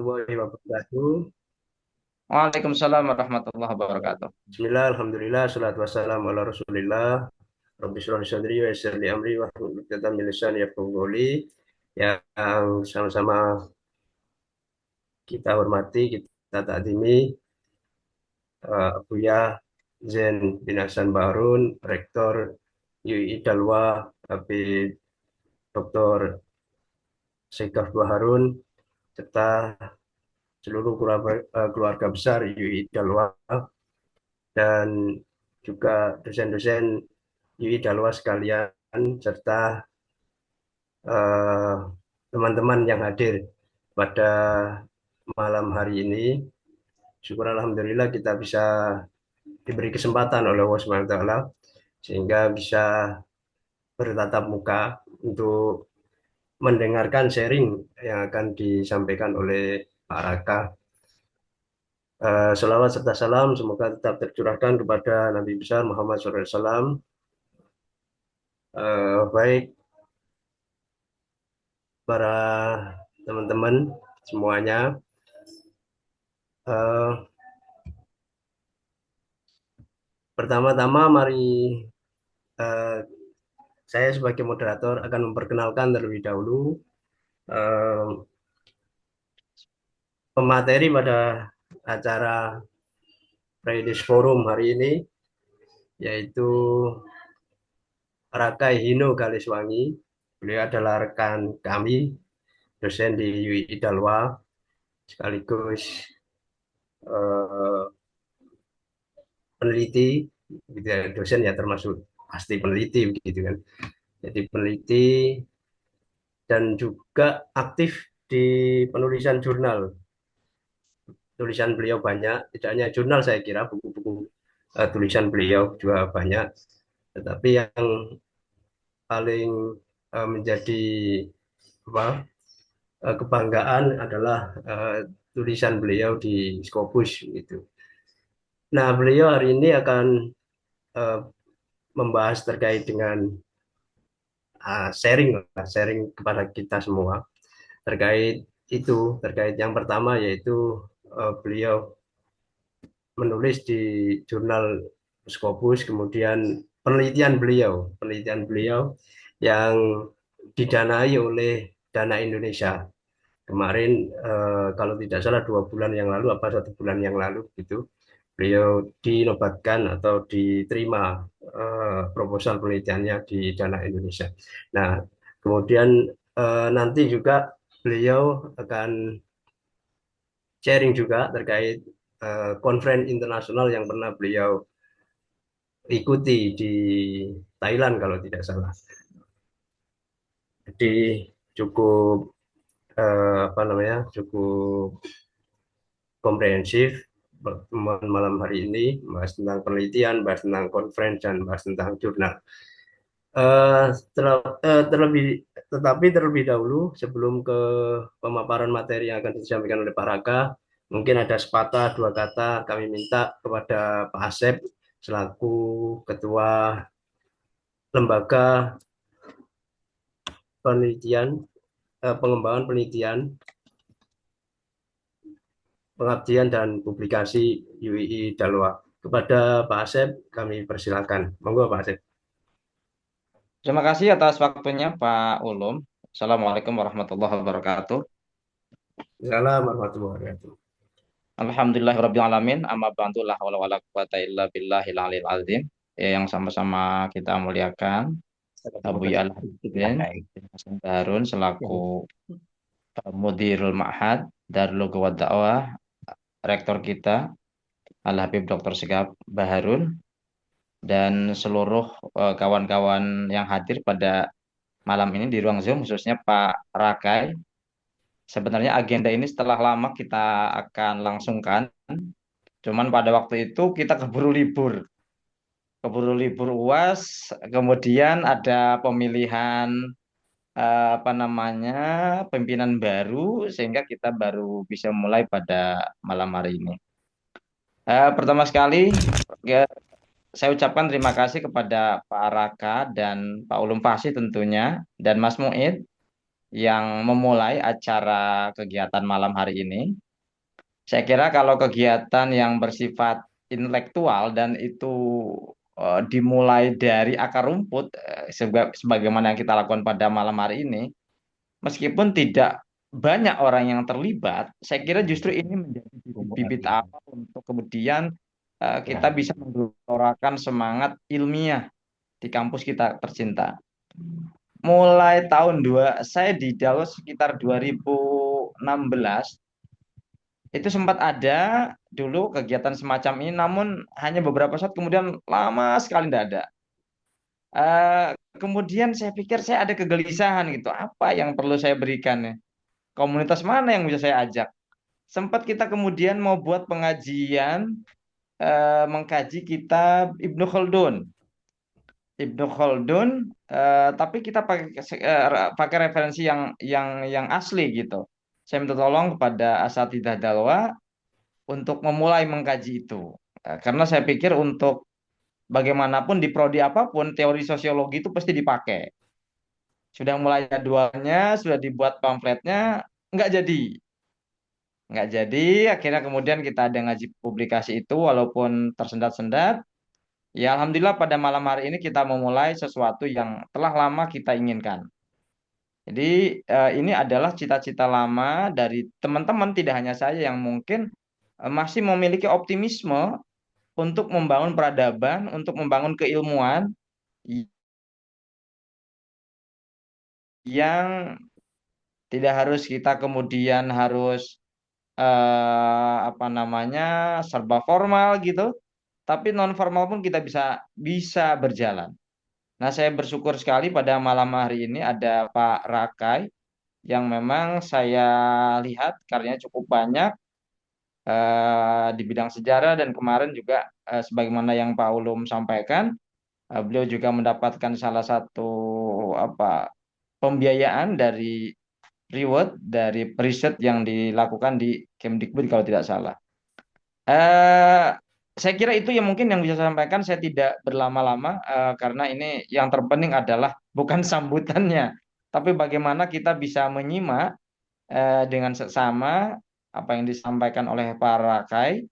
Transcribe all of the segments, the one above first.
warahmatullahi wabarakatuh. Waalaikumsalam warahmatullahi wabarakatuh. Bismillah, alhamdulillah, salatu wassalamu ala rasulillah. Rabbi shrah li sadri wa yassir li amri wa hlul 'uqdatam min lisani yafqahu qawli. Yang sama-sama kita hormati, kita takdimi Buya Zain bin Hasan Baharun, Rektor UI Dalwa, Habib Dr. Segaf Baharun, serta seluruh keluarga besar UI Dalwa dan juga dosen-dosen UI Dalwa sekalian serta eh, teman-teman yang hadir pada malam hari ini. Syukur Alhamdulillah kita bisa diberi kesempatan oleh Allah SWT sehingga bisa bertatap muka untuk mendengarkan sharing yang akan disampaikan oleh Pak Raka. Selawat serta salam semoga tetap tercurahkan kepada Nabi besar Muhammad SAW. Baik para teman-teman semuanya. Eh, Pertama-tama mari eh, saya sebagai moderator akan memperkenalkan terlebih dahulu eh, pemateri pada acara Fridays Forum hari ini, yaitu Rakai Hino Kaliswangi. Beliau adalah rekan kami, dosen di UI Dalwa, sekaligus eh, peneliti, gitu ya. Dosen ya termasuk pasti peneliti begitu kan. Jadi peneliti dan juga aktif di penulisan jurnal. Tulisan beliau banyak, tidak hanya jurnal saya kira, buku-buku tulisan beliau juga banyak. Tetapi yang paling menjadi apa, kebanggaan adalah tulisan beliau di Scopus gitu. Nah, beliau hari ini akan eh, membahas terkait dengan sharing kepada kita semua terkait itu, terkait yang pertama yaitu beliau menulis di jurnal Scopus, kemudian penelitian beliau yang didanai oleh Dana Indonesia. Kemarin kalau tidak salah 2 bulan yang lalu apa 1 bulan yang lalu gitu, beliau dinobatkan atau diterima proposal penelitiannya di Dana Indonesia. Nah, kemudian nanti juga beliau akan sharing juga terkait konferensi internasional yang pernah beliau ikuti di Thailand kalau tidak salah. Jadi cukup apa namanya, cukup komprehensif pertemuan malam hari ini, bahas tentang penelitian, bahas tentang conference, dan bahas tentang jurnal. Eh, terlebih terlebih dahulu sebelum ke pemaparan materi yang akan disampaikan oleh Pak Raka, mungkin ada sepatah dua kata kami minta kepada Pak Asep selaku Ketua Lembaga Penelitian, Pengembangan Penelitian, Pengabdian dan Publikasi UII Dalwa. Kepada Pak Asep kami persilakan. Monggo Pak Asep. Terima kasih atas waktunya Pak Ulum. Assalamualaikum warahmatullahi wabarakatuh. Assalamualaikum warahmatullahi wabarakatuh. Alhamdulillahirabbil alamin. Amma ba'du la haula wala quwata illa billahil aliyil azim. Yang sama-sama kita muliakan Abu Ya'la Habibin Hasan Harun selaku Mudirul Ma'had Darul Lugha wa Da'wah, rektor kita Al Habib Dr. Segaf Baharun, dan seluruh kawan-kawan yang hadir pada malam ini di ruang Zoom, khususnya Pak Rakai. Sebenarnya agenda ini setelah lama kita akan langsungkan, cuman pada waktu itu kita keburu libur UAS, kemudian ada pemilihan apa namanya pimpinan baru, sehingga kita baru bisa mulai pada malam hari ini. Pertama sekali, ya, saya ucapkan terima kasih kepada Pak Raka dan Pak Ulum Fasi tentunya, dan Mas Muid yang memulai acara kegiatan malam hari ini. Saya kira kalau kegiatan yang bersifat intelektual dan itu dimulai dari akar rumput, sebagaimana yang kita lakukan pada malam hari ini, meskipun tidak banyak orang yang terlibat, saya kira justru ini menjadi bibit-bibit awal untuk kemudian kita bisa menggelorakan semangat ilmiah di kampus kita tercinta. Mulai saya di Dallas sekitar 2016 itu sempat ada dulu kegiatan semacam ini, namun hanya beberapa saat kemudian lama sekali tidak ada. Eh, Kemudian saya pikir saya ada kegelisahan gitu, apa yang perlu saya berikan ya? Komunitas mana yang bisa saya ajak? Sempat kita kemudian mau buat pengajian, mengkaji kitab Ibnu Khaldun. Ibnu Khaldun, tapi kita pakai referensi yang asli gitu. Saya minta tolong kepada asatidzah dalwa untuk memulai mengkaji itu. Karena saya pikir untuk bagaimanapun di prodi apapun teori sosiologi itu pasti dipakai. Sudah mulai jadwalnya, sudah dibuat pamfletnya, nggak jadi. Nggak jadi, akhirnya kemudian kita ada ngaji publikasi itu walaupun tersendat-sendat. Ya Alhamdulillah pada malam hari ini kita memulai sesuatu yang telah lama kita inginkan. Jadi ini adalah cita-cita lama dari teman-teman, tidak hanya saya yang mungkin masih memiliki optimisme untuk membangun peradaban, untuk membangun keilmuan yang tidak harus kita kemudian harus apa namanya serba formal gitu, tapi non formal pun kita bisa bisa berjalan. Nah, saya bersyukur sekali pada malam hari ini ada Pak Rakai yang memang saya lihat karyanya cukup banyak di bidang sejarah dan kemarin juga sebagaimana yang Pak Ulum sampaikan, beliau juga mendapatkan salah satu apa pembiayaan dari reward dari riset yang dilakukan di Kemdikbud kalau tidak salah. Eh, saya kira itu yang mungkin yang bisa saya sampaikan. Saya tidak berlama-lama karena ini yang terpenting adalah bukan sambutannya, tapi bagaimana kita bisa menyimak dengan seksama apa yang disampaikan oleh para kai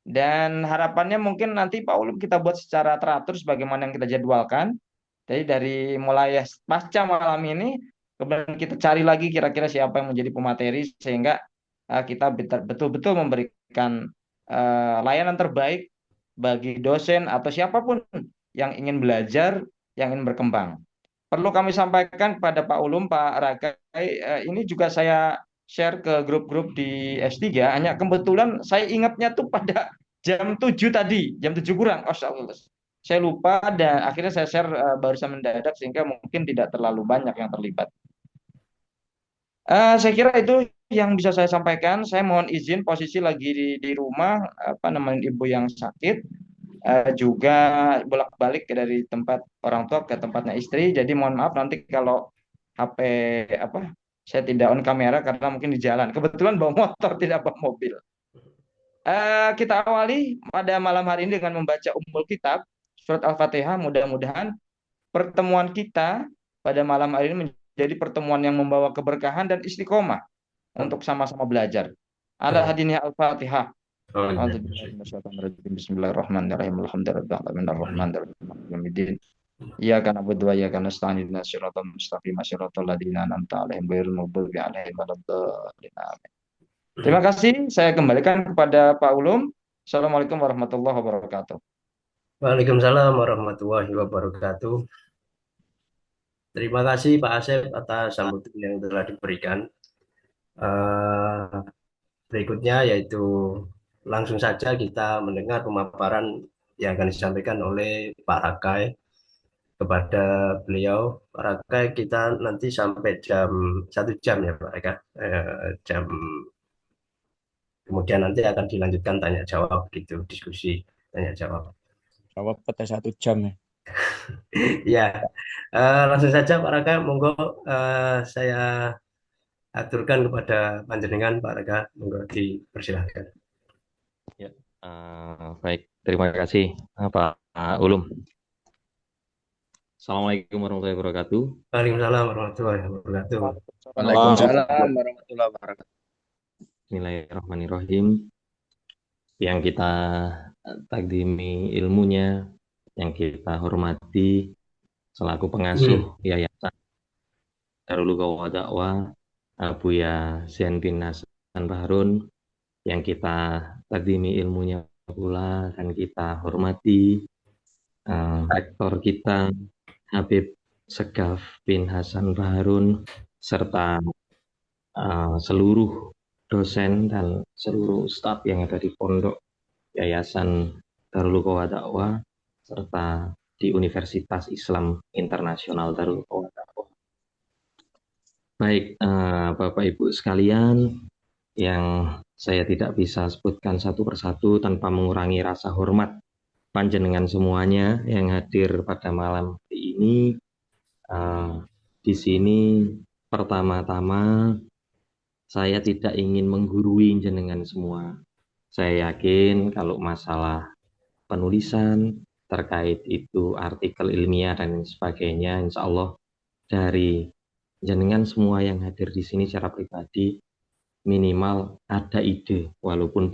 dan harapannya mungkin nanti Pak Ulum kita buat secara teratur sebagaimana yang kita jadwalkan. Jadi dari mulai pasca malam ini, kemudian kita cari lagi kira-kira siapa yang menjadi pemateri sehingga kita betul-betul memberikan layanan terbaik bagi dosen atau siapapun yang ingin belajar, yang ingin berkembang. Perlu kami sampaikan kepada Pak Ulum, Pak Ragai, ini juga saya share ke grup-grup di S3, hanya kebetulan saya ingatnya tuh pada jam 7 tadi, jam 7 kurang. Oh, saya lupa dan akhirnya saya share barusan mendadak sehingga mungkin tidak terlalu banyak yang terlibat. Saya kira itu yang bisa saya sampaikan. Saya mohon izin posisi lagi di rumah, apa namanya ibu yang sakit, juga bolak-balik dari tempat orang tua ke tempatnya istri. Jadi mohon maaf nanti kalau HP apa saya tidak on kamera karena mungkin di jalan. Kebetulan bawa motor tidak bawa mobil. Kita awali pada malam hari ini dengan membaca Ummul Kitab surat Al-Fatihah. Mudah-mudahan pertemuan kita pada malam hari ini menjadi pertemuan yang membawa keberkahan dan istiqomah untuk sama-sama belajar. Ala hadiniya Al-Fatihah. Bismillahirrahmanirrahim. Alhamdulillahirrahmanirrahim. Iyyaka na'budu wa iyyaka nasta'in ihdinas siratal mustaqim siratal ladzina an'amta 'alaihim ghairil maghdubi 'alaihim waladdallin. Amin. Terima kasih. Saya kembalikan kepada Pak Ulum. Assalamualaikum warahmatullahi wabarakatuh. Waalaikumsalam warahmatullahi wabarakatuh. Terima kasih Pak Asep atas sambutan yang telah diberikan. Eh, Berikutnya yaitu langsung saja kita mendengar pemaparan yang akan disampaikan oleh Pak Rakai kepada beliau. Pak Rakai kita nanti sampai jam 1 jam ya Pak Rakai. Jam kemudian nanti akan dilanjutkan tanya jawab gitu, diskusi tanya jawab. Jawab pada 1 jam ya. Ya, langsung saja Pak Raka, monggo saya aturkan kepada panjenengan Pak Raka, monggo dipersilahkan. Ya, baik, terima kasih Pak Ulum. Assalamualaikum warahmatullahi wabarakatuh. Waalaikumsalam warahmatullahi wabarakatuh. Waalaikumsalam warahmatullahi wabarakatuh. Bismillahirrahmanirrahim. Yang kita takdimi ilmunya, yang kita hormati selaku pengasuh Yayasan Darul Qawwa Dakwah Buya Zain bin Hasan Baharun, yang kita takdimi ilmunya pula dan kita hormati rektor kita Habib Segaf bin Hasan Baharun, serta seluruh dosen dan seluruh staf yang ada di pondok Yayasan Darul Qawwa Dakwah serta di Universitas Islam Internasional Darul Qawwa Dakwah. Baik, Bapak Ibu sekalian, yang saya tidak bisa sebutkan satu persatu tanpa mengurangi rasa hormat panjenengan semuanya yang hadir pada malam hari ini. Di sini pertama-tama saya tidak ingin menggurui jenengan semua. Saya yakin kalau masalah penulisan terkait itu artikel ilmiah dan sebagainya, insya Allah dari jenengan semua yang hadir di sini secara pribadi minimal ada ide, walaupun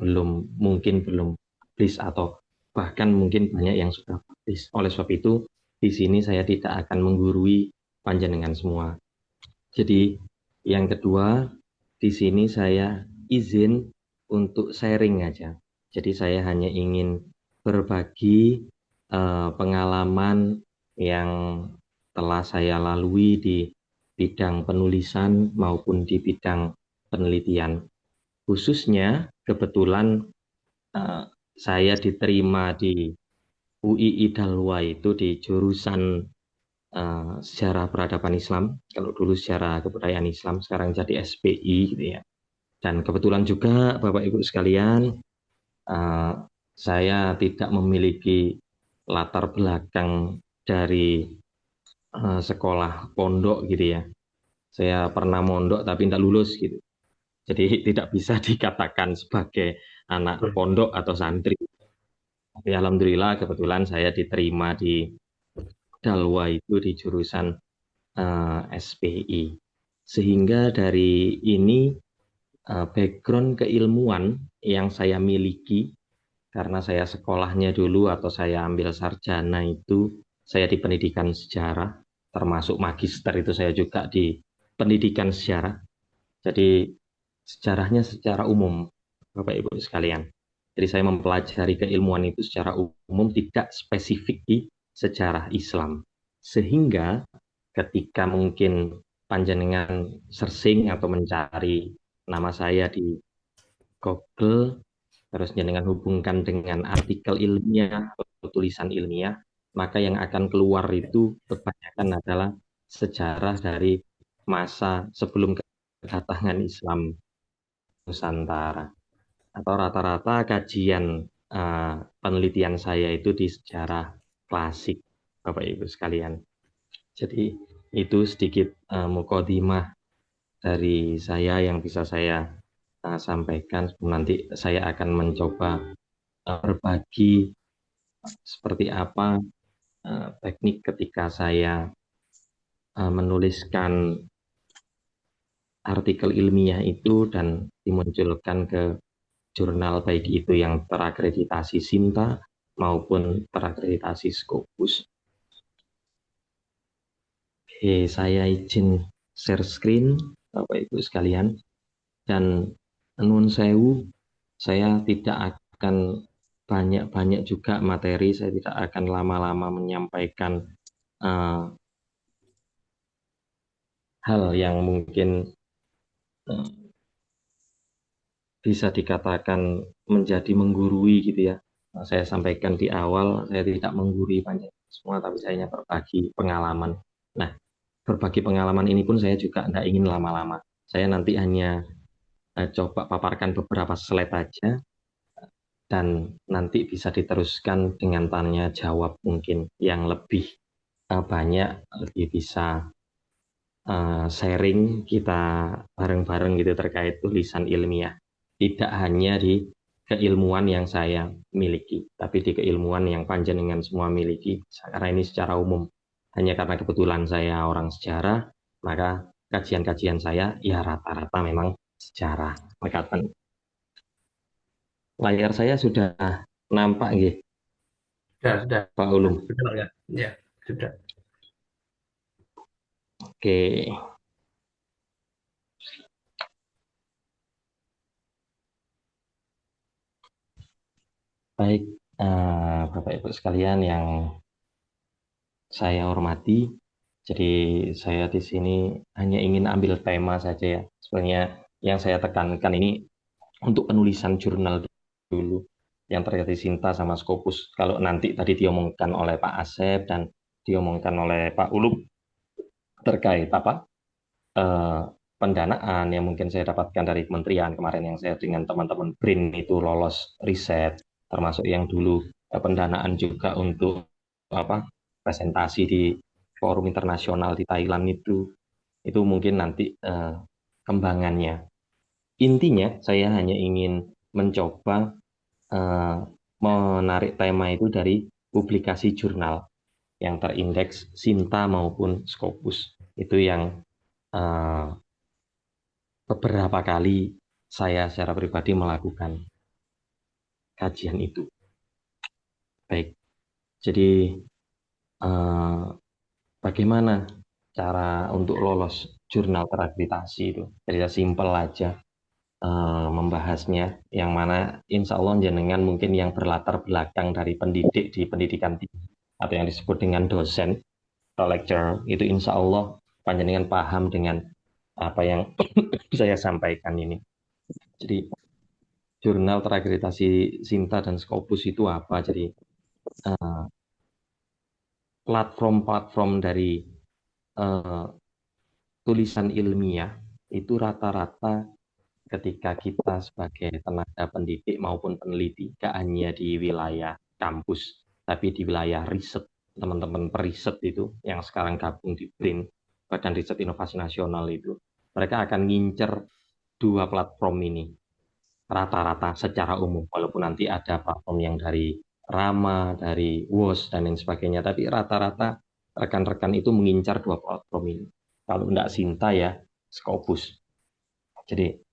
mungkin belum publis atau bahkan mungkin banyak yang sudah publis. Oleh sebab itu di sini saya tidak akan menggurui panjenengan semua. Jadi yang kedua, di sini saya izin untuk sharing aja. Jadi saya hanya ingin berbagi pengalaman yang telah saya lalui di bidang penulisan maupun di bidang penelitian. Khususnya kebetulan saya diterima di UII Dalwa itu di jurusan sejarah peradaban Islam. Kalau dulu sejarah kebudayaan Islam, sekarang jadi SPI gitu ya. Dan kebetulan juga Bapak Ibu sekalian, saya tidak memiliki latar belakang dari sekolah pondok gitu ya. Saya pernah mondok tapi tidak lulus gitu. Jadi tidak bisa dikatakan sebagai anak pondok atau santri. Tapi alhamdulillah kebetulan saya diterima di Dalwa itu di jurusan SPI. Sehingga dari ini background keilmuan yang saya miliki, karena saya sekolahnya dulu atau saya ambil sarjana itu, saya di pendidikan sejarah, termasuk magister itu saya juga di pendidikan sejarah. Jadi sejarahnya secara umum, Bapak Ibu sekalian. Jadi saya mempelajari keilmuan itu secara umum, tidak spesifik di sejarah Islam. Sehingga ketika mungkin panjenengan searching atau mencari nama saya di Google, terus jenengan hubungkan dengan artikel ilmiah atau tulisan ilmiah, maka yang akan keluar itu kebanyakan adalah sejarah dari masa sebelum kedatangan Islam Nusantara. Atau rata-rata kajian penelitian saya itu di sejarah klasik, Bapak Ibu sekalian. Jadi itu sedikit mukadimah dari saya yang bisa saya sampaikan. Nanti saya akan mencoba berbagi seperti apa teknik ketika saya menuliskan artikel ilmiah itu dan dimunculkan ke jurnal, baik itu yang terakreditasi Sinta maupun terakreditasi Scopus. Oke, saya izin share screen Bapak Ibu sekalian, dan nun sewu, saya tidak akan banyak-banyak juga materi, saya tidak akan lama-lama menyampaikan hal yang mungkin bisa dikatakan menjadi menggurui gitu ya. Saya sampaikan di awal, saya tidak menggurui panjenengan semua, tapi saya hanya berbagi pengalaman. Nah, berbagi pengalaman ini pun saya juga tidak ingin lama-lama. Saya nanti hanya coba paparkan beberapa slide aja, dan nanti bisa diteruskan dengan tanya jawab mungkin yang lebih banyak, lebih bisa sharing kita bareng-bareng gitu terkait tulisan ilmiah. Tidak hanya di keilmuan yang saya miliki, tapi di keilmuan yang panjenengan semua miliki, karena ini secara umum. hanya karena kebetulan saya orang sejarah, maka kajian-kajian saya ya rata-rata memang sejarah. Mekaten. Layar saya sudah nampak nggih, sudah, Pak Ulum. sudah ya, ya sudah. Oke, baik, Bapak Ibu sekalian yang saya hormati. Jadi saya di sini hanya ingin ambil tema saja ya. Sebenarnya yang saya tekankan ini untuk penulisan jurnal dulu yang terkait Sinta sama Scopus. Kalau nanti tadi diomongkan oleh Pak Asep dan diomongkan oleh Pak Ulum terkait apa pendanaan yang mungkin saya dapatkan dari kementerian kemarin yang saya dengan teman-teman BRIN itu lolos riset, termasuk yang dulu pendanaan juga untuk apa presentasi di forum internasional di Thailand itu mungkin nanti kembangannya. Intinya saya hanya ingin mencoba menarik tema itu dari publikasi jurnal yang terindeks Sinta maupun Scopus. Itu yang beberapa kali saya secara pribadi melakukan kajian itu. Baik, jadi bagaimana cara untuk lolos jurnal terakreditasi itu? Jadi simpel aja membahasnya, yang mana insya Allah jenengan mungkin yang berlatar belakang dari pendidik di pendidikan tinggi atau yang disebut dengan dosen atau lecturer, itu insya Allah panjenengan paham dengan apa yang saya sampaikan ini. Jadi jurnal terakreditasi Sinta dan Scopus itu apa? Jadi platform-platform dari tulisan ilmiah itu rata-rata ketika kita sebagai tenaga pendidik maupun peneliti, gak hanya di wilayah kampus, tapi di wilayah riset, teman-teman periset itu yang sekarang gabung di BRIN, Badan Riset Inovasi Nasional itu, mereka akan ngincer dua platform ini rata-rata secara umum, walaupun nanti ada platform yang dari Rama, dari WOS, dan lain sebagainya, tapi rata-rata rekan-rekan itu mengincar dua platform ini. Kalau enggak Sinta ya, Scopus. Jadi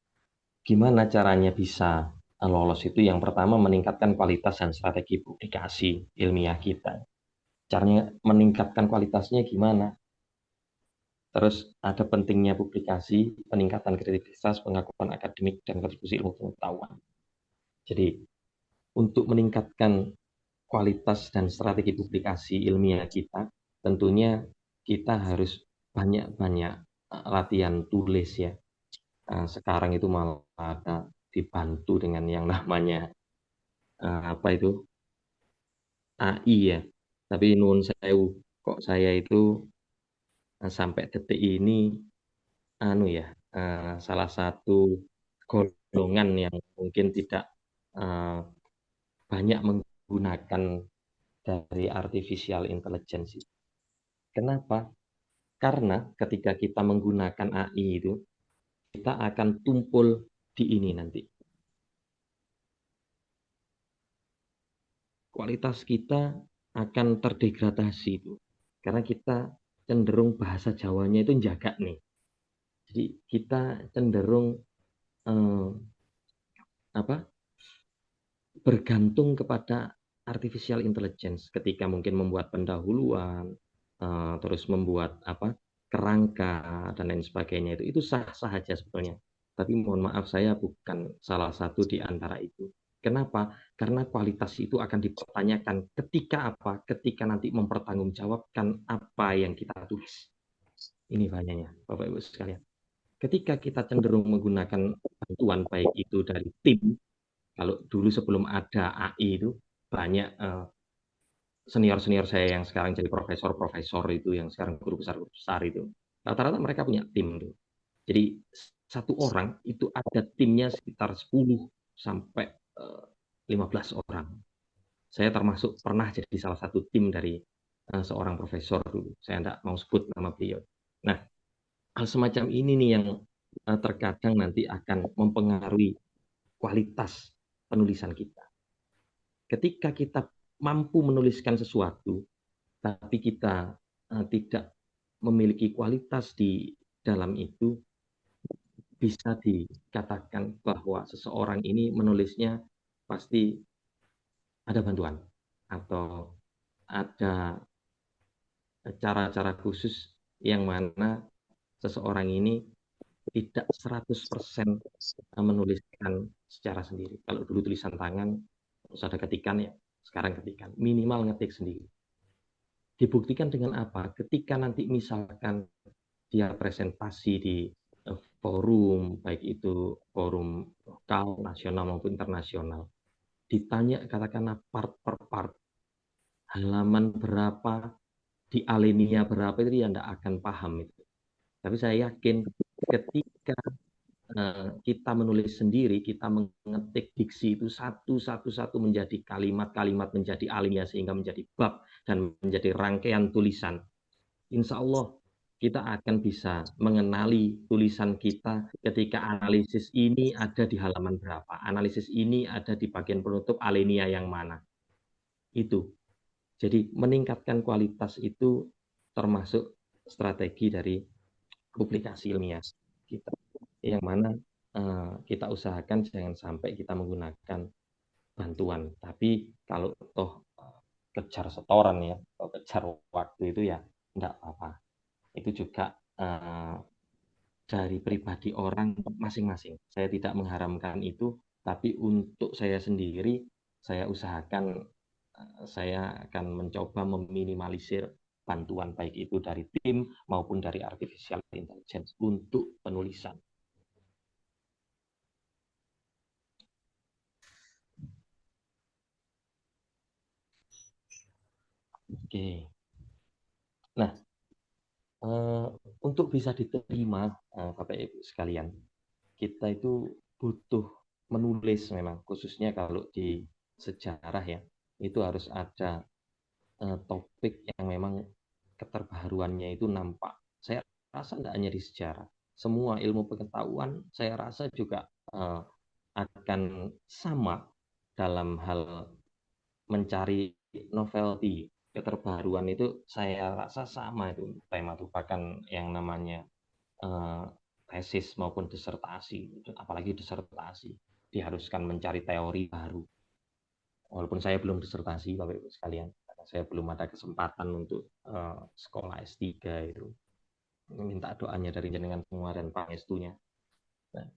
gimana caranya bisa lolos itu? Yang pertama meningkatkan kualitas dan strategi publikasi ilmiah kita. Caranya meningkatkan kualitasnya gimana? Terus ada pentingnya publikasi, peningkatan kredibilitas, pengakuan akademik, dan kontribusi ilmu pengetahuan. Jadi untuk meningkatkan kualitas dan strategi publikasi ilmiah kita, tentunya kita harus banyak-banyak latihan tulis ya. Sekarang itu malah ada dibantu dengan yang namanya apa itu AI ya. Tapi nuwun sewu, kok saya itu sampai detik ini anu ya salah satu golongan yang mungkin tidak banyak menggunakan dari artificial intelligence. Kenapa? Karena ketika kita menggunakan AI itu, kita akan tumpul di ini nanti. Kualitas kita akan terdegradasi itu. Karena kita cenderung bahasa Jawanya itu jaga nih. Jadi kita cenderung bergantung kepada artificial intelligence ketika mungkin membuat pendahuluan, terus membuat kerangka dan lain sebagainya itu sah-sah saja sebetulnya. Tapi mohon maaf saya bukan salah satu di antara itu. Kenapa? Karena kualitas itu akan dipertanyakan ketika apa? Ketika nanti mempertanggungjawabkan apa yang kita tulis. Ini bahayanya, Bapak Ibu sekalian. Ketika kita cenderung menggunakan bantuan baik itu dari tim, kalau dulu sebelum ada AI itu banyak senior-senior saya yang sekarang jadi profesor-profesor itu, yang sekarang guru besar itu, rata-rata mereka punya tim tuh. Jadi satu orang itu ada timnya sekitar 10 sampai 15 orang. Saya termasuk pernah jadi salah satu tim dari seorang profesor dulu. Saya tidak mau sebut nama beliau. Nah, hal semacam ini nih yang terkadang nanti akan mempengaruhi kualitas penulisan kita. Ketika kita mampu menuliskan sesuatu, tapi kita tidak memiliki kualitas di dalam itu, bisa dikatakan bahwa seseorang ini menulisnya pasti ada bantuan atau ada cara-cara khusus yang mana seseorang ini tidak 100% menuliskan secara sendiri. Kalau dulu tulisan tangan, terus ada ketikan ya, sekarang ketikan. Minimal ngetik sendiri. Dibuktikan dengan apa? Ketika nanti misalkan dia presentasi di forum, baik itu forum lokal, nasional maupun internasional, ditanya katakanlah part per part, halaman berapa, di alinea berapa, itu dia tidak akan paham itu. Tapi saya yakin ketika kita menulis sendiri, kita mengetik diksi itu satu menjadi kalimat-kalimat, menjadi alinea sehingga menjadi bab dan menjadi rangkaian tulisan. Insya Allah kita akan bisa mengenali tulisan kita ketika analisis ini ada di halaman berapa, analisis ini ada di bagian penutup alinea yang mana. Itu. Jadi meningkatkan kualitas itu termasuk strategi dari publikasi ilmiah kita, yang mana kita usahakan jangan sampai kita menggunakan bantuan. Tapi kalau toh kejar setoran ya, atau kejar waktu itu ya enggak apa-apa. Itu juga dari pribadi orang masing-masing. Saya tidak mengharamkan itu, tapi untuk saya sendiri, saya usahakan saya akan mencoba meminimalisir bantuan baik itu dari tim maupun dari artificial intelligence untuk penulisan. Oke. Nah, untuk bisa diterima Bapak Ibu sekalian, kita itu butuh menulis memang, khususnya kalau di sejarah ya, itu harus ada topik yang memang keterbaruannya itu nampak. Saya rasa tidak hanya di sejarah, semua ilmu pengetahuan saya rasa juga akan sama dalam hal mencari novelty, keterbaruan itu saya rasa sama itu tema itu, bahkan yang namanya tesis maupun disertasi, apalagi disertasi diharuskan mencari teori baru. Walaupun saya belum disertasi Bapak Ibu sekalian, karena saya belum ada kesempatan untuk sekolah S3 itu. Minta doanya dari jenengan semua dan pangestunya. Nah,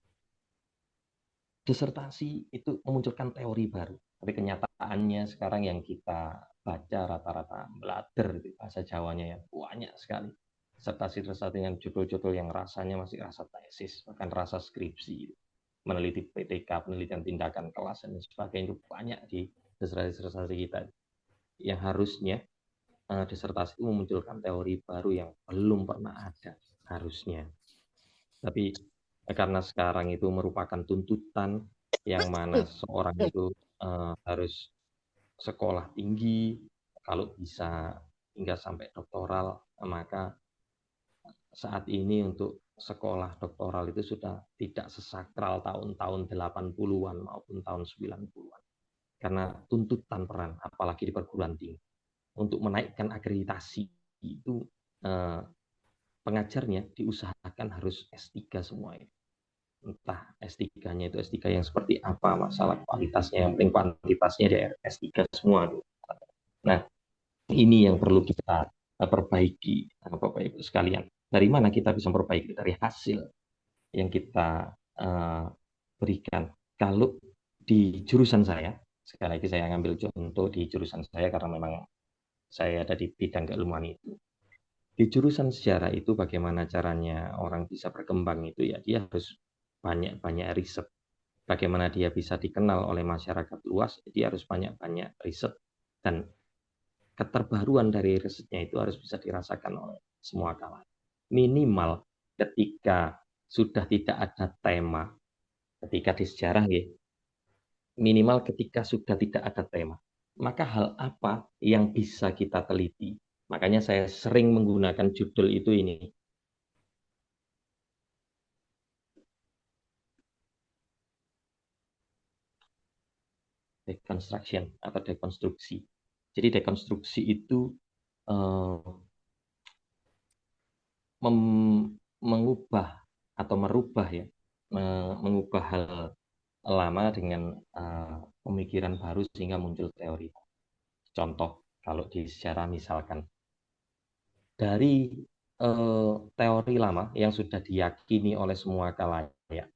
disertasi itu memunculkan teori baru, tapi kenyataannya sekarang yang kita baca rata-rata belader di bahasa Jawanya ya banyak sekali disertasi dengan judul-judul yang rasanya masih rasa tesis, bahkan rasa skripsi, meneliti PTK, penelitian tindakan kelas dan sebagainya, banyak di disertasi kita, yang harusnya disertasi itu memunculkan teori baru yang belum pernah ada harusnya. Tapi karena sekarang itu merupakan tuntutan yang mana seorang itu harus sekolah tinggi, kalau bisa hingga sampai doktoral, maka saat ini untuk sekolah doktoral itu sudah tidak sesakral tahun-tahun 80-an maupun tahun 90-an. Karena tuntutan peran, apalagi di perguruan tinggi, untuk menaikkan akreditasi itu pengajarnya diusahakan harus S3 semua ini. Entah S3-nya itu S3 yang seperti apa, masalah kualitasnya, yang penting kuantitasnya di S3 semua. Nah, ini yang perlu kita perbaiki, Bapak Ibu sekalian. Dari mana kita bisa memperbaiki? Dari hasil yang kita berikan. Kalau di jurusan saya, sekali lagi saya ambil contoh di jurusan saya karena memang saya ada di bidang keilmuan itu. Di jurusan sejarah itu bagaimana caranya orang bisa berkembang itu ya, dia harus banyak-banyak riset. Bagaimana dia bisa dikenal oleh masyarakat luas, dia harus banyak-banyak riset. Dan keterbaruan dari risetnya itu harus bisa dirasakan oleh semua kalangan. Minimal ketika sudah tidak ada tema, ketika di sejarah ya, minimal ketika sudah tidak ada tema, maka hal apa yang bisa kita teliti? Makanya saya sering menggunakan judul itu ini. Deconstruction atau dekonstruksi. Jadi dekonstruksi itu mengubah atau merubah ya, mengubah hal lama dengan pemikiran baru sehingga muncul teori. Contoh, kalau di sejarah misalkan dari teori lama yang sudah diyakini oleh semua khalayak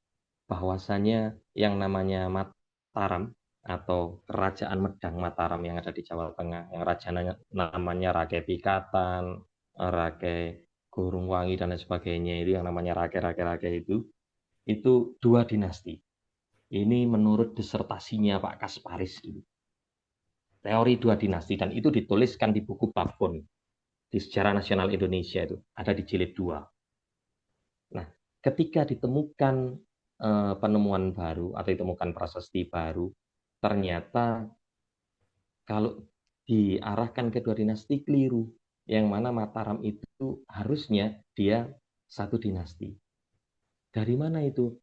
bahwasanya yang namanya Mataram atau Kerajaan Medang Mataram yang ada di Jawa Tengah, yang rajanya namanya Rake Pikatan, Rake Gurungwangi dan lain sebagainya, itu yang namanya Rake itu dua dinasti. Ini menurut disertasinya Pak Kasparis itu. Teori dua dinasti, dan itu dituliskan di buku Babon di Sejarah Nasional Indonesia, itu ada di jilid 2. Nah, ketika ditemukan penemuan baru atau ditemukan prasasti baru, ternyata kalau diarahkan ke dua dinasti keliru. Yang mana Mataram itu harusnya dia satu dinasti. Dari mana itu?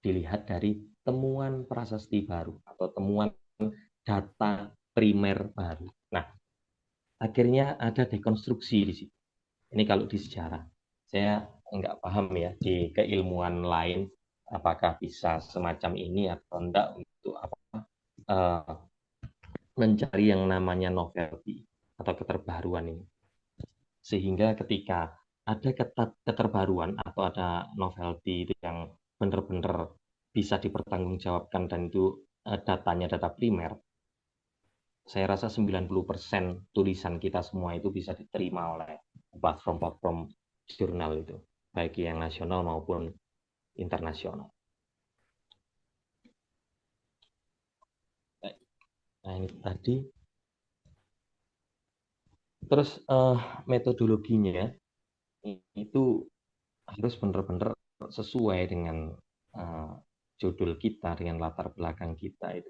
Dilihat dari temuan prasasti baru atau temuan data primer baru. Nah, akhirnya ada dekonstruksi di situ. Ini kalau di sejarah. Saya nggak paham ya di keilmuan lain apakah bisa semacam ini atau enggak untuk mencari yang namanya novelty atau keterbaruan ini. Sehingga ketika ada keterbaruan atau ada novelty itu yang benar-benar bisa dipertanggungjawabkan dan itu datanya data primer, saya rasa 90% tulisan kita semua itu bisa diterima oleh platform-platform jurnal itu, baik yang nasional maupun internasional. Nah, ini tadi. Terus metodologinya itu harus benar-benar sesuai dengan judul kita, dengan latar belakang kita itu.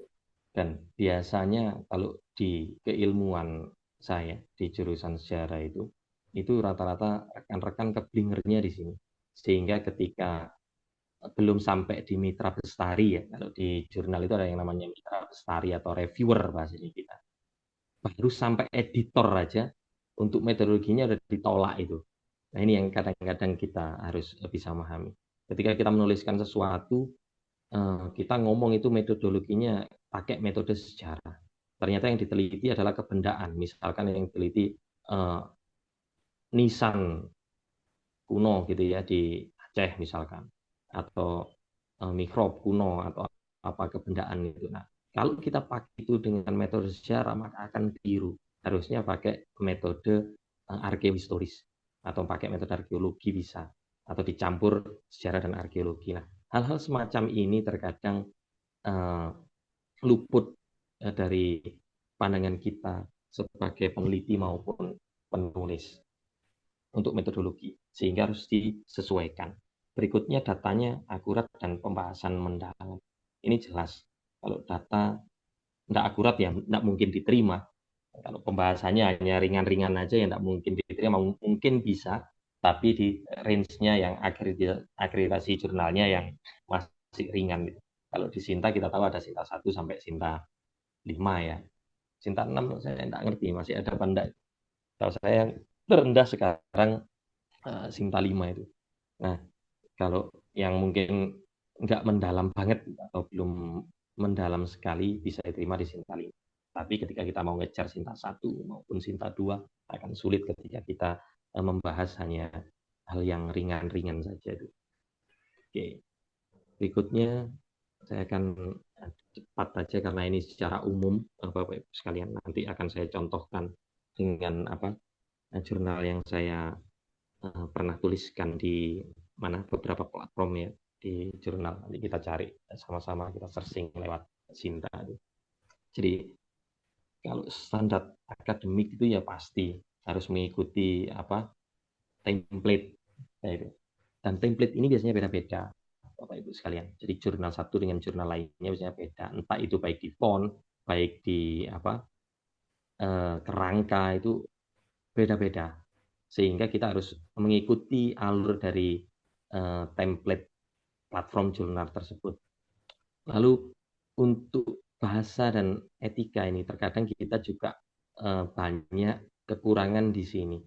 Dan biasanya kalau di keilmuan saya di jurusan sejarah itu rata-rata rekan-rekan keblingernya di sini. Sehingga ketika belum sampai di mitra bestari ya, kalau di jurnal itu ada yang namanya mitra bestari atau reviewer bahasanya kita. Baru sampai editor aja untuk metodologinya udah ditolak itu. Nah, ini yang kadang-kadang kita harus bisa memahami. Ketika kita menuliskan sesuatu, kita ngomong itu metodologinya pakai metode sejarah. Ternyata yang diteliti adalah kebendaan. Misalkan yang diteliti nisan kuno gitu ya di Aceh misalkan, atau mikrob kuno atau apa kebendaan itu. Nah, kalau kita pakai itu dengan metode sejarah maka akan keliru. Harusnya pakai metode arkeohistoris atau pakai metode arkeologi bisa, atau dicampur sejarah dan arkeologi. Nah, hal-hal semacam ini terkadang luput dari pandangan kita sebagai peneliti maupun penulis untuk metodologi, sehingga harus disesuaikan. Berikutnya datanya akurat dan pembahasan mendalam. Ini jelas, kalau data tidak akurat ya tidak mungkin diterima. Kalau pembahasannya hanya ringan-ringan aja ya tidak mungkin diterima. Mungkin bisa, tapi di range-nya yang akreditasi jurnalnya yang masih ringan. Kalau di Sinta kita tahu ada Sinta 1 sampai Sinta 5 ya. Sinta 6 saya tidak ngerti masih ada apa enggak. Kalau saya yang terendah sekarang Sinta 5 itu. Nah, kalau yang mungkin nggak mendalam banget atau belum mendalam sekali bisa diterima di Sinta 5. Tapi ketika kita mau ngejar Sinta 1 maupun Sinta 2 akan sulit ketika kita membahas hanya hal yang ringan-ringan saja itu. Oke. Berikutnya saya akan cepat saja karena ini secara umum Bapak Ibu sekalian, nanti akan saya contohkan dengan jurnal yang saya pernah tuliskan di mana beberapa platform ya di jurnal. Nanti kita cari sama-sama, kita searching lewat Sinta. Jadi kalau standar akademik itu ya pasti harus mengikuti template ya itu. Dan template ini biasanya beda-beda Bapak Ibu sekalian. Jadi jurnal satu dengan jurnal lainnya biasanya beda. Entah itu baik di font, baik di kerangka itu beda-beda. Sehingga kita harus mengikuti alur dari template platform jurnal tersebut. Lalu untuk bahasa dan etika ini terkadang kita juga banyak kekurangan di sini.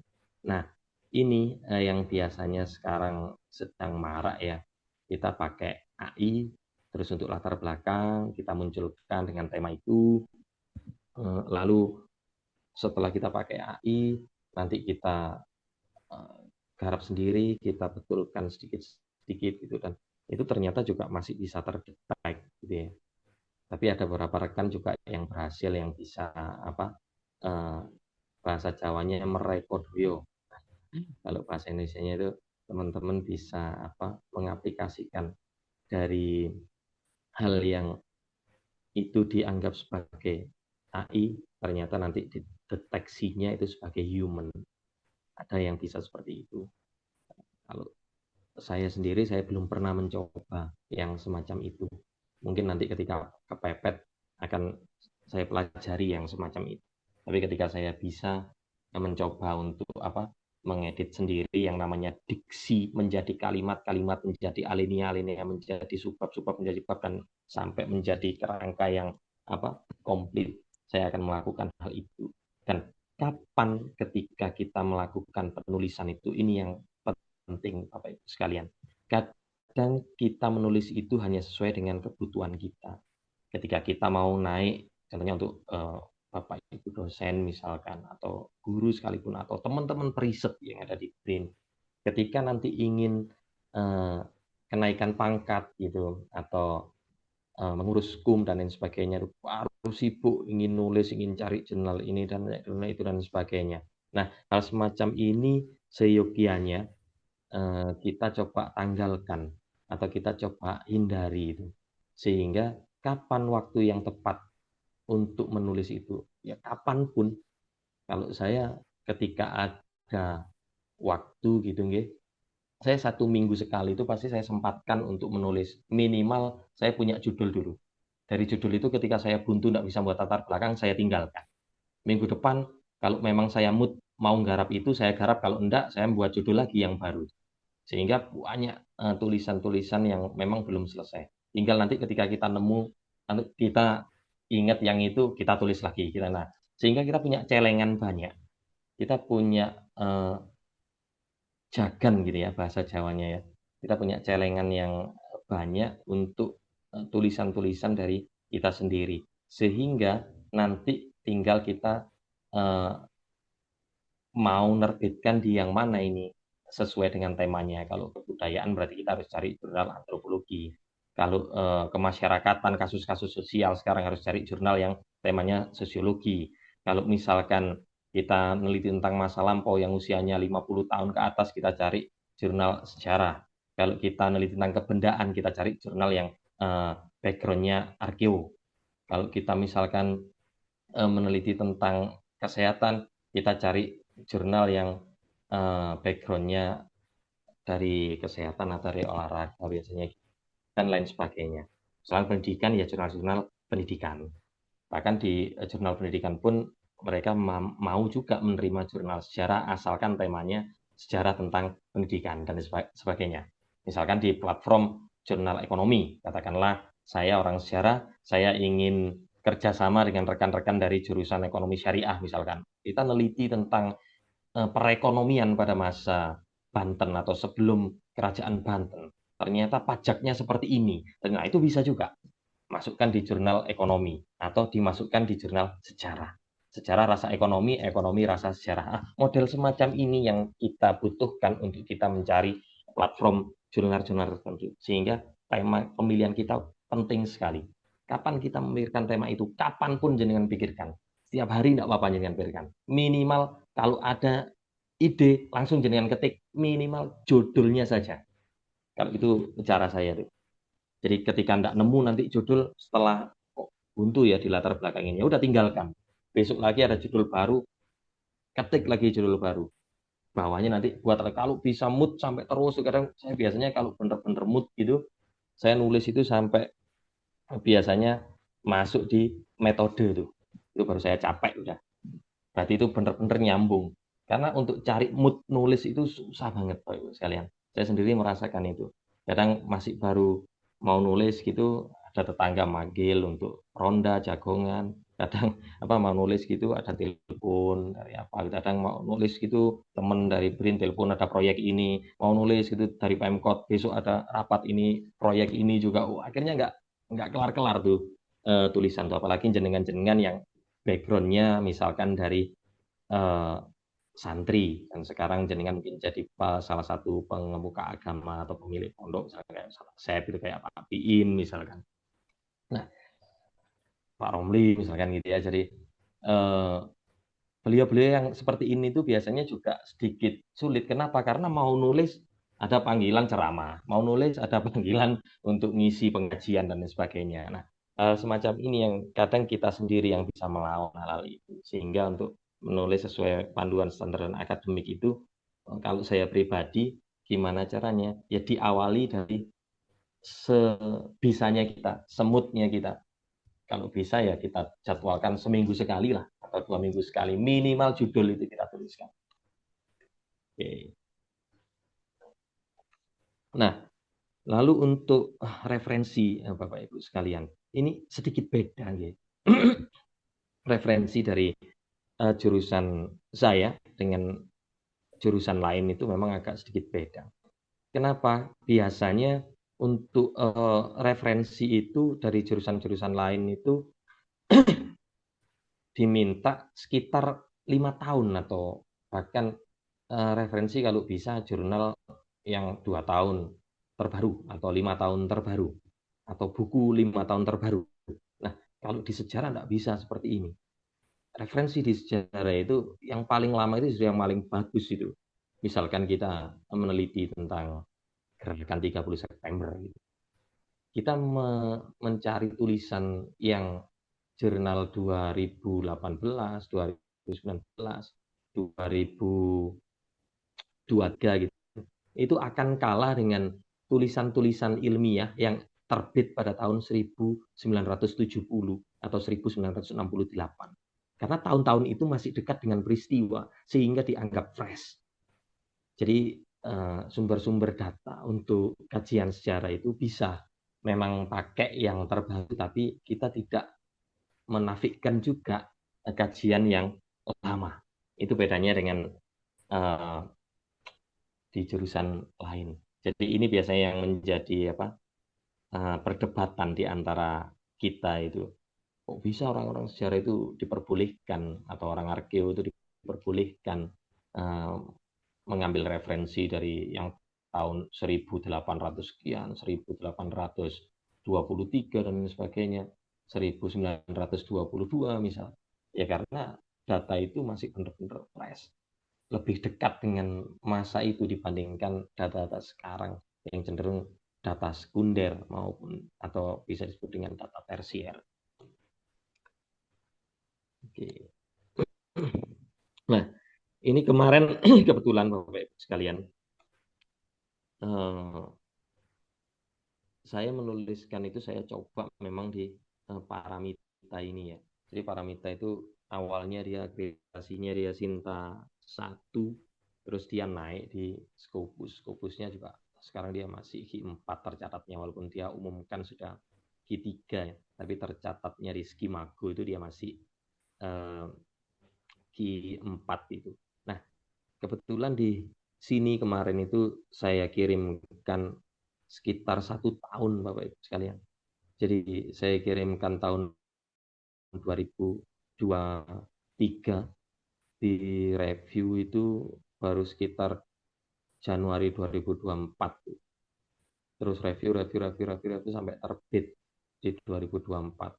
Nah, ini yang biasanya sekarang sedang marak ya. Kita pakai AI, terus untuk latar belakang kita munculkan dengan tema itu. Lalu setelah kita pakai AI, nanti kita garap sendiri, kita betulkan sedikit-sedikit gitu, dan itu ternyata juga masih bisa terdetek gitu ya. Tapi ada beberapa rekan juga yang berhasil, yang bisa bahasa Jawanya merekodio. Kalau bahasa Indonesianya itu teman-teman bisa mengaplikasikan dari hal yang itu dianggap sebagai AI, ternyata nanti deteksinya itu sebagai human. Ada yang bisa seperti itu. Kalau saya sendiri, saya belum pernah mencoba yang semacam itu. Mungkin nanti ketika kepepet akan saya pelajari yang semacam itu. Tapi ketika saya bisa mencoba untuk mengedit sendiri yang namanya diksi menjadi kalimat-kalimat, menjadi alinea-alinea, menjadi subbab-subbab, menjadi bab, dan sampai menjadi kerangka yang komplit, saya akan melakukan hal itu. Dan kapan ketika kita melakukan penulisan itu, ini yang penting Bapak Ibu sekalian. Kadang kita menulis itu hanya sesuai dengan kebutuhan kita. Ketika kita mau naik, contohnya untuk Bapak Ibu dosen misalkan, atau guru sekalipun, atau teman-teman periset yang ada di BRIN, ketika nanti ingin kenaikan pangkat gitu, atau mengurus hukum dan lain sebagainya, harus sibuk ingin nulis, ingin cari jurnal ini dan itu dan sebagainya. Nah, hal semacam ini seyogianya kita coba tanggalkan atau kita coba hindari itu, sehingga kapan waktu yang tepat untuk menulis itu, ya kapanpun. Kalau saya ketika ada waktu gitu nggih, saya 1 minggu sekali itu pasti saya sempatkan untuk menulis. Minimal saya punya judul dulu. Dari judul itu ketika saya buntu tidak bisa buat latar belakang, saya tinggalkan. Minggu depan kalau memang saya mood mau garap itu, saya garap. Kalau enggak, saya buat judul lagi yang baru. Sehingga banyak tulisan-tulisan yang memang belum selesai. Tinggal nanti ketika kita nemu, kita ingat yang itu, kita tulis lagi. Sehingga kita punya celengan banyak. Kita punya jagan gitu ya bahasa Jawanya ya. Kita punya celengan yang banyak untuk tulisan-tulisan dari kita sendiri. Sehingga nanti tinggal kita mau nerbitkan di yang mana ini sesuai dengan temanya. Kalau kebudayaan berarti kita harus cari jurnal antropologi. Kalau kemasyarakatan, kasus-kasus sosial, sekarang harus cari jurnal yang temanya sosiologi. Kalau misalkan kita meneliti tentang masa lampau yang usianya 50 tahun ke atas, kita cari jurnal sejarah. Kalau kita meneliti tentang kebendaan, kita cari jurnal yang background-nya arkeo. Kalau kita misalkan meneliti tentang kesehatan, kita cari jurnal yang background-nya dari kesehatan atau dari olahraga biasanya, dan lain sebagainya. Selain pendidikan, ya jurnal-jurnal pendidikan. Bahkan di jurnal pendidikan pun mereka mau juga menerima jurnal sejarah asalkan temanya sejarah tentang pendidikan dan sebagainya. Misalkan di platform jurnal ekonomi, katakanlah saya orang sejarah, saya ingin kerjasama dengan rekan-rekan dari jurusan ekonomi syariah misalkan. Kita neliti tentang perekonomian pada masa Banten atau sebelum kerajaan Banten. Ternyata pajaknya seperti ini. Nah, itu bisa juga masukkan di jurnal ekonomi atau dimasukkan di jurnal sejarah. Sejarah rasa ekonomi, ekonomi rasa sejarah. Model semacam ini yang kita butuhkan untuk kita mencari platform jurnal-jurnal tertentu. Sehingga tema pemilihan kita penting sekali. Kapan kita memikirkan tema itu? Kapanpun jenengan pikirkan. Setiap hari tidak apa-apa jenengan pikirkan. Minimal kalau ada ide, langsung jenengan ketik. Minimal judulnya saja. Kalau itu cara saya tuh. Jadi ketika tidak nemu nanti judul, setelah buntu ya di latar belakangnya, udah tinggalkan. Besok lagi ada judul baru, ketik lagi judul baru. Bawahnya nanti buat kalau bisa mood sampai terus. Kadang saya biasanya kalau bener-bener mood gitu, saya nulis itu sampai biasanya masuk di metode tuh. Itu baru saya capek udah. Berarti itu bener-bener nyambung. Karena untuk cari mood nulis itu susah banget Pak Ibu sekalian. Saya sendiri merasakan itu. Kadang masih baru mau nulis gitu, ada tetangga manggil untuk ronda jagongan, kadang mau nulis gitu ada telepon dari kadang mau nulis gitu temen dari BRIN telepon ada proyek ini, mau nulis gitu dari Pemkot besok ada rapat ini proyek ini juga. Akhirnya nggak kelar-kelar tuh tulisan tuh, apalagi jenengan-jenengan yang backgroundnya misalkan dari santri, dan sekarang jenengan mungkin jadi salah satu pengemuka agama atau pemilik pondok, misalkan kayak saya itu kayak Pak Piin misalkan, nah Pak Romli misalkan gitu ya. Jadi beliau-beliau yang seperti ini tuh biasanya juga sedikit sulit. Kenapa? Karena mau nulis ada panggilan ceramah, mau nulis ada panggilan untuk ngisi pengajian dan sebagainya. Nah, semacam ini yang kadang kita sendiri yang bisa melawan hal itu, sehingga untuk menulis sesuai panduan standar dan akademik itu, kalau saya pribadi gimana caranya? Ya diawali dari sebisanya kita, semutnya kita. Kalau bisa ya kita jadwalkan seminggu sekali lah, atau 2 minggu sekali, minimal judul itu kita tuliskan. Oke. Nah, lalu untuk referensi Bapak Ibu sekalian, ini sedikit beda ya. Referensi dari jurusan saya dengan jurusan lain itu memang agak sedikit beda. Kenapa? Biasanya untuk referensi itu dari jurusan-jurusan lain itu diminta sekitar 5 tahun atau bahkan referensi kalau bisa jurnal yang 2 tahun terbaru atau 5 tahun terbaru atau buku 5 tahun terbaru. Nah, kalau di sejarah nggak bisa seperti ini. Referensi di sejarah itu yang paling lama itu yang paling bagus itu. Misalkan kita meneliti tentang gerakan 30 September gitu. Kita mencari tulisan yang jurnal 2018, 2019, 2023 gitu. Itu akan kalah dengan tulisan-tulisan ilmiah yang terbit pada tahun 1970 atau 1968. Karena tahun-tahun itu masih dekat dengan peristiwa sehingga dianggap fresh. Jadi sumber-sumber data untuk kajian sejarah itu bisa memang pakai yang terbaru, tapi kita tidak menafikan juga kajian yang lama. Itu bedanya dengan di jurusan lain. Jadi ini biasanya yang menjadi perdebatan di antara kita itu. Kok bisa orang-orang sejarah itu diperbolehkan atau orang arkeo itu diperbolehkan mengambil referensi dari yang tahun 1800 sekian, 1823 dan sebagainya, 1922 misal. Ya karena data itu masih benar-benar fresh, lebih dekat dengan masa itu dibandingkan data-data sekarang yang cenderung data sekunder maupun atau bisa disebut dengan data tersier. Oke. Nah, ini kemarin kebetulan Bapak Ibu sekalian, saya menuliskan itu saya coba memang di Paramita ini ya. Jadi Paramita itu awalnya dia kreasinya dia Sinta 1, terus dia naik di Scopus. Scopusnya juga sekarang dia masih Q4 tercatatnya, walaupun dia umumkan sudah Q3 ya, tapi tercatatnya di Skimago itu dia masih Q4 itu. Nah, kebetulan di sini kemarin itu saya kirimkan sekitar 1 tahun Bapak Ibu sekalian. Jadi saya kirimkan tahun 2023, di review itu baru sekitar Januari 2024. Terus review sampai terbit di 2024.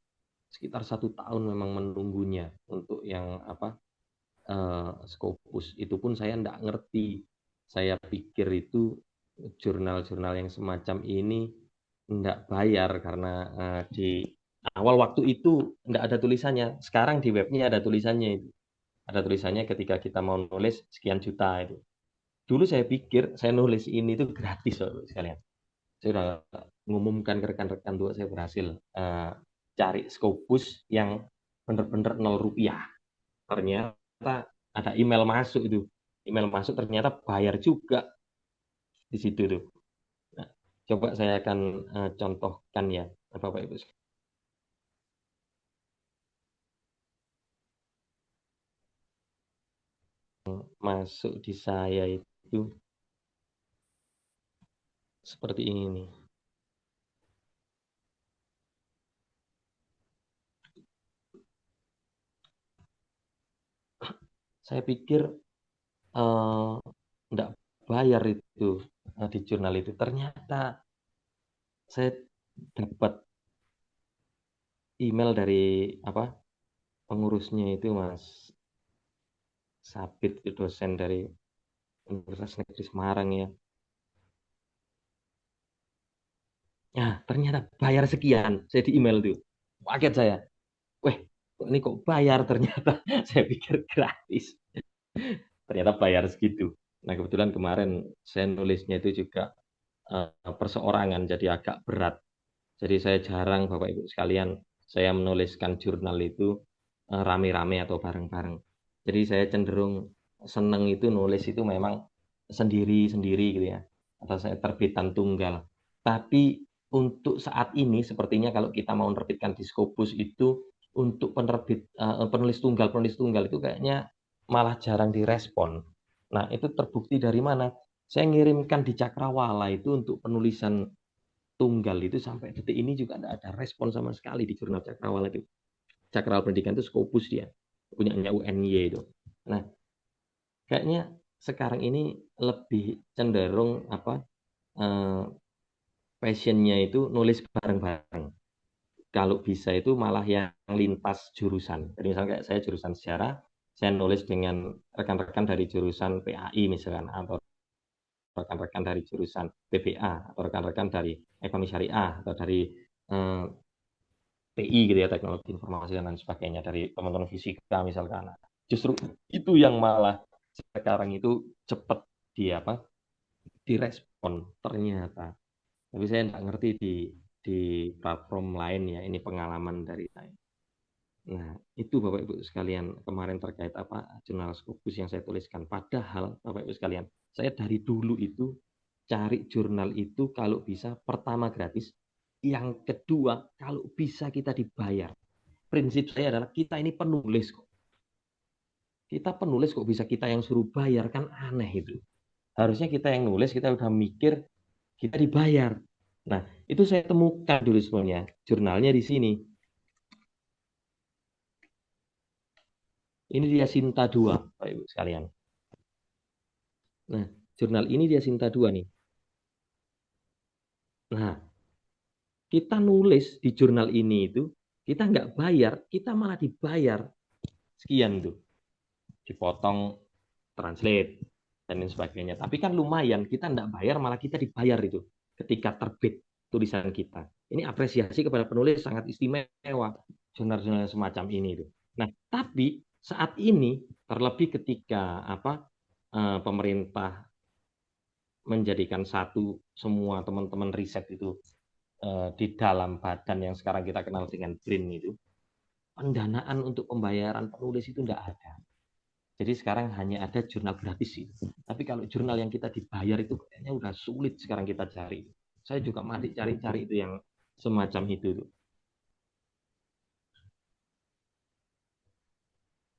Sekitar 1 tahun memang menunggunya untuk yang Scopus. Itu pun saya enggak ngerti. Saya pikir itu jurnal-jurnal yang semacam ini enggak bayar karena di awal waktu itu enggak ada tulisannya. Sekarang di webnya ada tulisannya itu. Ada tulisannya ketika kita mau nulis sekian juta itu. Dulu saya pikir saya nulis ini itu gratis loh sekalian. Saya udah mengumumkan ke rekan-rekan tua saya berhasil cari Scopus yang benar-benar 0 rupiah. Ternyata ada email masuk itu. Email masuk ternyata bayar juga di situ tuh. Nah, Coba saya akan contohkan ya, Bapak Ibu. Masuk di saya itu seperti ini nih. Saya pikir enggak bayar itu di jurnal itu. Ternyata saya dapat email dari pengurusnya itu Mas Sabit, dosen dari Universitas Negeri Semarang ya. Nah, ternyata bayar sekian. Saya di email tuh. Kaget saya. Weh, ini kok bayar ternyata. Saya pikir gratis. Ternyata bayar segitu. Nah, kebetulan kemarin saya nulisnya itu juga perseorangan, jadi agak berat. Jadi saya jarang, Bapak Ibu sekalian, saya menuliskan jurnal itu rame-rame atau bareng-bareng. Jadi saya cenderung seneng itu nulis itu memang sendiri-sendiri gitu ya. Atau saya terbitan tunggal. Tapi untuk saat ini sepertinya kalau kita mau menerbitkan di Scopus itu untuk penulis tunggal itu kayaknya malah jarang direspon. Nah, itu terbukti dari mana? Saya ngirimkan di Cakrawala itu untuk penulisan tunggal itu sampai detik ini juga tidak ada respon sama sekali di jurnal Cakrawala itu. Cakrawala Pendidikan itu Scopus dia, punyanya UNY itu. Nah, kayaknya sekarang ini lebih cenderung passionnya itu nulis bareng-bareng. Kalau bisa itu malah yang lintas jurusan. Jadi misalnya kayak saya jurusan sejarah, saya nulis dengan rekan-rekan dari jurusan PAI misalkan, atau rekan-rekan dari jurusan PBA, atau rekan-rekan dari ekonomi syariah, atau dari eh, TI gitu ya, teknologi informasi dan lain sebagainya, dari teman-teman fisika misalkan. Nah, justru itu yang malah sekarang itu cepat di direspon ternyata. Tapi saya nggak ngerti di platform lain ya, ini pengalaman dari saya. Nah, itu Bapak Ibu sekalian kemarin terkait jurnal Scopus yang saya tuliskan. Padahal Bapak Ibu sekalian, saya dari dulu itu cari jurnal itu kalau bisa pertama gratis, yang kedua kalau bisa kita dibayar. Prinsip saya adalah kita ini penulis kok. Kita penulis kok bisa kita yang suruh bayar, kan aneh itu. Harusnya kita yang nulis, kita udah mikir kita dibayar. Nah, itu saya temukan dulu semuanya. Jurnalnya di sini. Ini dia Sinta 2, Pak Ibu sekalian. Nah, jurnal ini dia Sinta 2 nih. Nah, kita nulis di jurnal ini itu, kita nggak bayar, kita malah dibayar. Sekian tuh. Dipotong translate dan lain sebagainya. Tapi kan lumayan, kita nggak bayar, malah kita dibayar itu ketika terbit tulisan kita. Ini apresiasi kepada penulis sangat istimewa, jurnal-jurnal semacam ini itu. Nah, tapi saat ini terlebih ketika pemerintah menjadikan satu semua teman-teman riset itu di dalam badan yang sekarang kita kenal dengan BRIN itu, pendanaan untuk pembayaran penulis itu tidak ada. Jadi sekarang hanya ada jurnal gratis itu. Tapi kalau jurnal yang kita dibayar itu kayaknya udah sulit sekarang kita cari. Saya juga masih cari-cari itu yang semacam itu.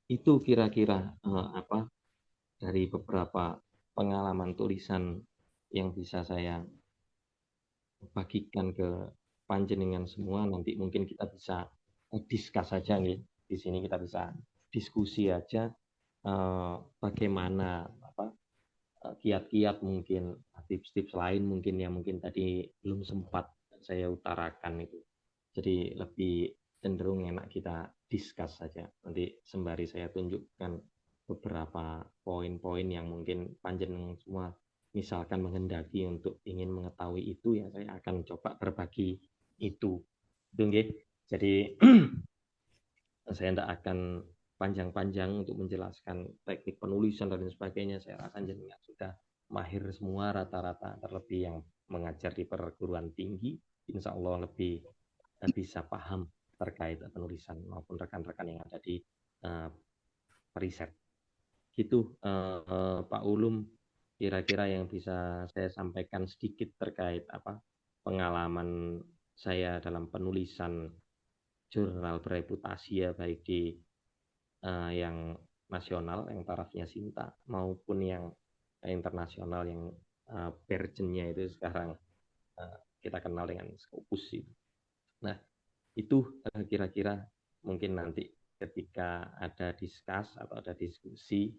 Itu kira-kira dari beberapa pengalaman tulisan yang bisa saya bagikan ke panjenengan semua. Nanti mungkin kita bisa discuss saja nih. Di sini kita bisa diskusi aja bagaimana kiat-kiat mungkin tips-tips lain mungkin yang mungkin tadi belum sempat saya utarakan itu. Jadi lebih cenderung enak kita discuss saja. Nanti sembari saya tunjukkan beberapa poin-poin yang mungkin panjenengan semua misalkan menghendaki untuk ingin mengetahui itu, ya saya akan coba berbagi itu. Jadi saya tidak akan panjang-panjang untuk menjelaskan teknik penulisan dan sebagainya. Saya rasa jenengan sudah mahir semua rata-rata, terlebih yang mengajar di perguruan tinggi, insya Allah lebih bisa paham terkait penulisan maupun rekan-rekan yang ada di periset. Gitu Pak Ulum, kira-kira yang bisa saya sampaikan sedikit terkait pengalaman saya dalam penulisan jurnal bereputasi ya, baik di yang nasional yang tarafnya Sinta maupun yang internasional yang versionnya itu sekarang kita kenal dengan Scopus itu. Nah, itu kira-kira mungkin nanti ketika ada diskus atau ada diskusi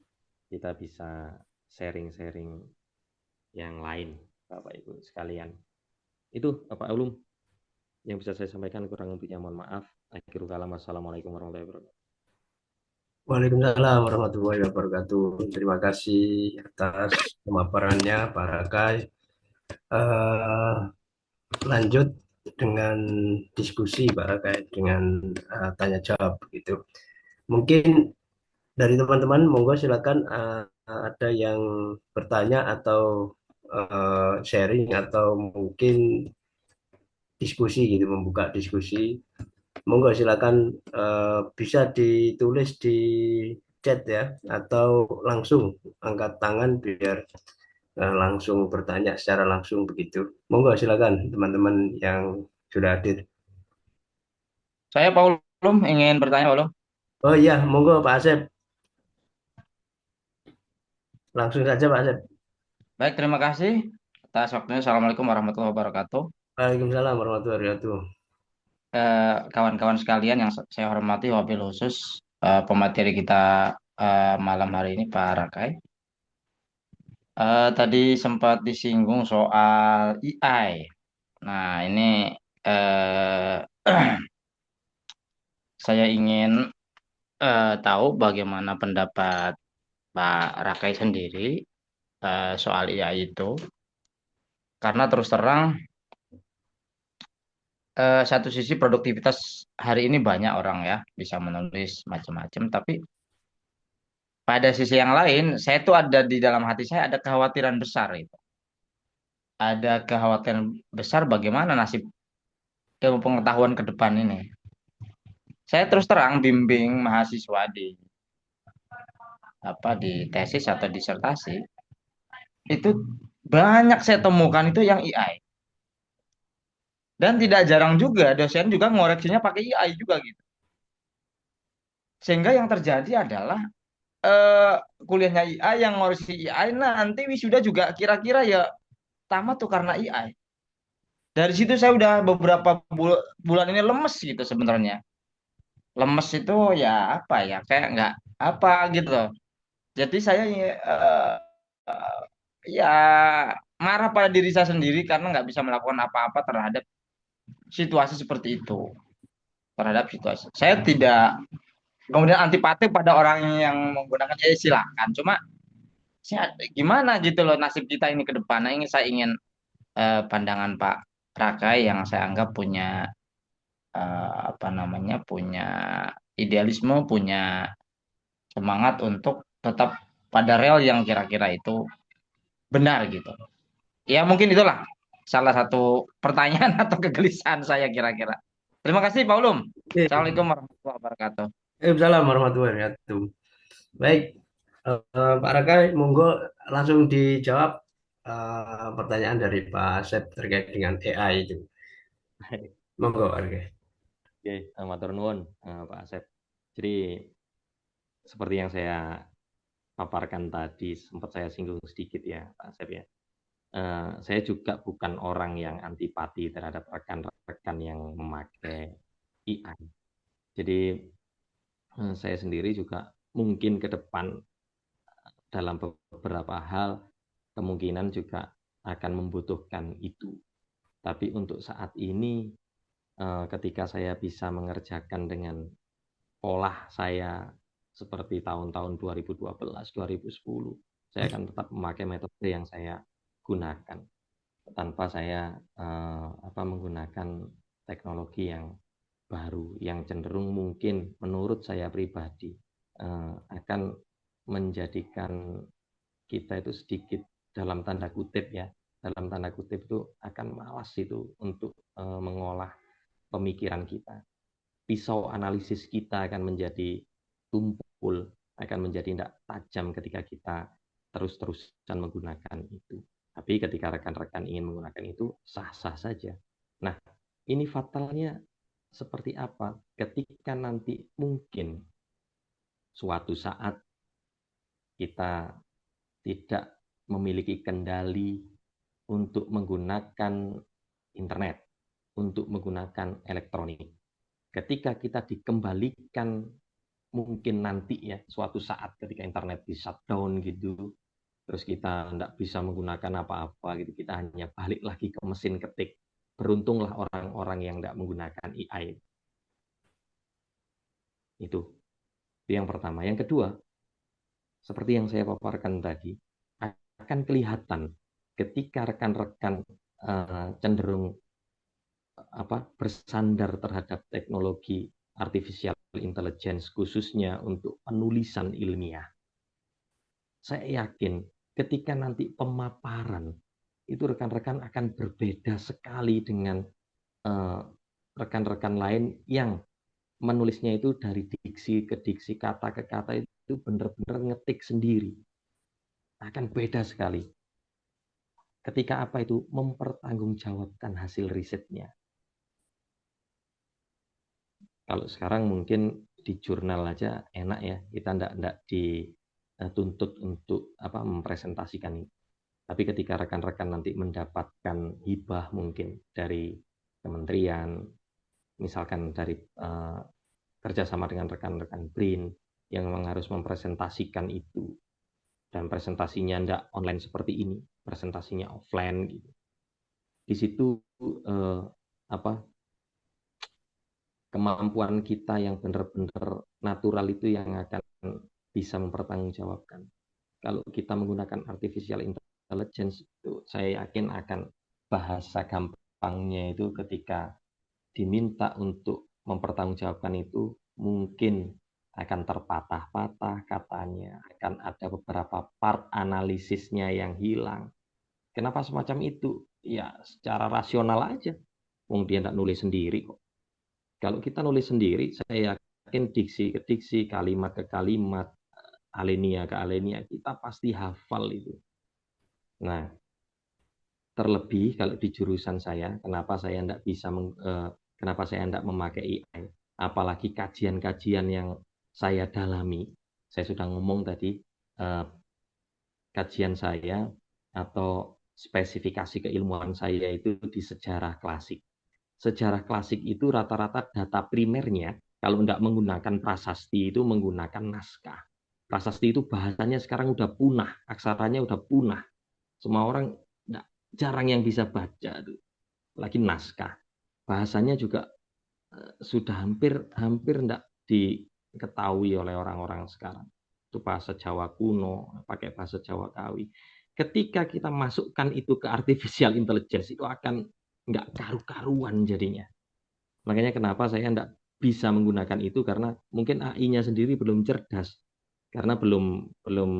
kita bisa sharing-sharing yang lain, Bapak Ibu sekalian. Itu Bapak Ulum yang bisa saya sampaikan, kurang lebihnya mohon maaf. Akhirul kalam, wassalamualaikum warahmatullahi wabarakatuh. Waalaikumsalam warahmatullahi wabarakatuh. Terima kasih atas pemaparannya Pak Rakai. Lanjut dengan diskusi Pak Rakai dengan tanya jawab gitu. Mungkin dari teman-teman, monggo silakan ada yang bertanya atau sharing atau mungkin diskusi gitu, membuka diskusi. Monggo silakan bisa ditulis di chat ya, atau langsung angkat tangan biar langsung bertanya secara langsung begitu. Monggo silakan teman-teman yang sudah hadir. Saya Paulum ingin bertanya, Paulum. Oh iya, monggo Pak Asep. Langsung saja Pak Asep. Baik, terima kasih atas waktunya. Assalamualaikum warahmatullahi wabarakatuh. Waalaikumsalam warahmatullahi wabarakatuh. Kawan-kawan sekalian yang saya hormati, wabil khusus pemateri kita malam hari ini, Pak Rakai. Tadi sempat disinggung soal AI. Nah, ini eh, saya ingin tahu bagaimana pendapat Pak Rakai sendiri soal AI itu. Karena terus terang, satu sisi produktivitas hari ini banyak orang ya bisa menulis macam-macam, tapi pada sisi yang lain, saya tuh ada di dalam hati saya ada kekhawatiran besar itu. Ada kekhawatiran besar bagaimana nasib ilmu pengetahuan ke depan ini. Saya terus terang bimbing mahasiswa di tesis atau disertasi itu banyak saya temukan itu yang AI. Dan tidak jarang juga dosen juga ngoreksinya pakai AI juga gitu. Sehingga yang terjadi adalah eh, kuliahnya AI yang ngoreksi AI nanti wisuda juga kira-kira ya tamat tuh karena AI. Dari situ saya udah beberapa bulan ini lemes gitu sebenarnya. Lemes itu ya apa ya kayak nggak apa gitu loh. Jadi saya eh, ya marah pada diri saya sendiri karena nggak bisa melakukan apa-apa terhadap situasi seperti itu. Terhadap situasi. Saya tidak kemudian antipati pada orang yang menggunakan ya silakan. Cuma gimana gitu loh nasib kita ini ke depan. Nah, ini saya ingin pandangan Pak Rakai yang saya anggap punya apa namanya punya idealisme, punya semangat untuk tetap pada rel yang kira-kira itu benar gitu. Ya mungkin itulah salah satu pertanyaan atau kegelisahan saya kira-kira. Terima kasih Pak Ulum. Assalamualaikum warahmatullahi wabarakatuh. Waalaikumsalam warahmatullahi wabarakatuh. Baik, Pak Rakai, monggo langsung dijawab pertanyaan dari Pak Asep terkait dengan AI itu. Monggo, Pak Rakai. Oke, matur nuwun Pak Asep. Jadi seperti yang saya paparkan tadi, sempat saya singgung sedikit ya Pak Asep ya. Saya juga bukan orang yang antipati terhadap rekan-rekan yang memakai AI. Jadi saya sendiri juga mungkin ke depan dalam beberapa hal kemungkinan juga akan membutuhkan itu. Tapi untuk saat ini ketika saya bisa mengerjakan dengan pola saya seperti tahun-tahun 2012, 2010, saya akan tetap memakai metode yang saya gunakan tanpa saya menggunakan teknologi yang baru yang cenderung mungkin menurut saya pribadi akan menjadikan kita itu sedikit dalam tanda kutip itu akan malas itu untuk mengolah pemikiran kita. Pisau analisis kita akan menjadi tumpul, akan menjadi tidak tajam ketika kita terus-terusan menggunakan itu. Tapi ketika rekan-rekan ingin menggunakan itu, sah-sah saja. Nah, ini fatalnya seperti apa? Ketika nanti mungkin suatu saat kita tidak memiliki kendali untuk menggunakan internet, untuk menggunakan elektronik. Ketika kita dikembalikan mungkin nanti ya, suatu saat ketika internet di shutdown gitu, terus kita tidak bisa menggunakan apa-apa gitu, kita hanya balik lagi ke mesin ketik. Beruntunglah orang-orang yang tidak menggunakan AI. Itu yang pertama. Yang kedua, seperti yang saya paparkan tadi, akan kelihatan ketika rekan-rekan cenderung bersandar terhadap teknologi artificial intelligence, khususnya untuk penulisan ilmiah. Saya yakin ketika nanti pemaparan, itu rekan-rekan akan berbeda sekali dengan rekan-rekan lain yang menulisnya itu dari diksi ke diksi, kata ke kata, itu benar-benar ngetik sendiri. Akan beda sekali. Ketika apa itu mempertanggungjawabkan hasil risetnya. Kalau sekarang mungkin di jurnal aja enak ya, kita enggak dituntut untuk mempresentasikan itu. Tapi ketika rekan-rekan nanti mendapatkan hibah mungkin dari kementerian, misalkan dari kerjasama dengan rekan-rekan BRIN yang memang harus mempresentasikan itu, dan presentasinya enggak online seperti ini, presentasinya offline gitu. Di situ kemampuan kita yang benar-benar natural itu yang akan bisa mempertanggungjawabkan. Kalau kita menggunakan artificial intelligence itu, saya yakin akan bahasa gampangnya itu ketika diminta untuk mempertanggungjawabkan itu mungkin akan terpatah-patah katanya, akan ada beberapa part analisisnya yang hilang. Kenapa semacam itu? Ya secara rasional aja. Wong dia tidak nulis sendiri kok. Kalau kita nulis sendiri, saya yakin diksi ke diksi, kalimat ke kalimat, alinea ke alinea, kita pasti hafal itu. Nah, terlebih kalau di jurusan saya, kenapa saya tidak memakai AI? Apalagi kajian-kajian yang saya dalami. Saya sudah ngomong tadi, kajian saya atau spesifikasi keilmuan saya itu di sejarah klasik. Sejarah klasik itu rata-rata data primernya, kalau tidak menggunakan prasasti itu menggunakan naskah. Prasasti itu bahasanya sekarang udah punah, aksaranya udah punah. Semua orang jarang yang bisa baca, lagi naskah. Bahasanya juga sudah hampir tidak diketahui oleh orang-orang sekarang. Itu bahasa Jawa kuno, pakai bahasa Jawa Kawi. Ketika kita masukkan itu ke artificial intelligence, itu akan nggak karu-karuan jadinya. Makanya kenapa saya nggak bisa menggunakan itu, karena mungkin AI-nya sendiri belum cerdas, karena belum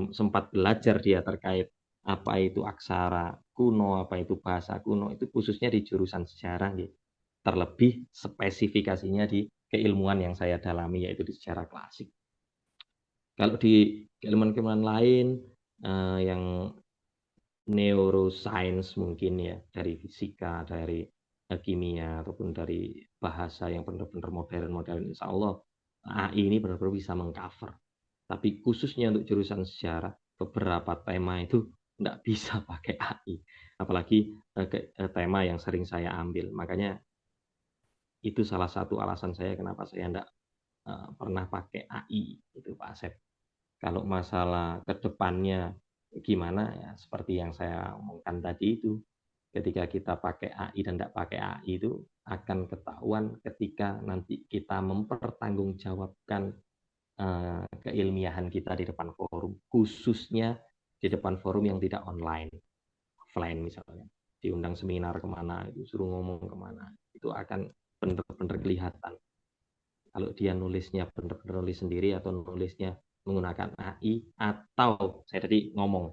sempat belajar dia terkait apa itu aksara kuno, apa itu bahasa kuno, itu khususnya di jurusan sejarah gitu. Terlebih spesifikasinya di keilmuan yang saya dalami, yaitu di sejarah klasik. Kalau di keilmuan-keilmuan lain yang neuroscience mungkin ya, dari fisika, dari kimia, ataupun dari bahasa yang benar-benar modern, insya Allah AI ini benar-benar bisa mengcover. Tapi khususnya untuk jurusan sejarah, beberapa tema itu tidak bisa pakai AI. Apalagi tema yang sering saya ambil. Makanya itu salah satu alasan saya kenapa saya tidak pernah pakai AI, itu Pak Asep. Kalau masalah kedepannya gimana ya, seperti yang saya omongkan tadi itu, ketika kita pakai AI dan tidak pakai AI itu akan ketahuan ketika nanti kita mempertanggungjawabkan keilmiahan kita di depan forum, khususnya di depan forum yang tidak online, offline misalnya, diundang seminar kemana, itu suruh ngomong kemana, itu akan benar-benar kelihatan. Kalau dia nulisnya benar-benar nulis sendiri atau nulisnya menggunakan AI, atau saya tadi ngomong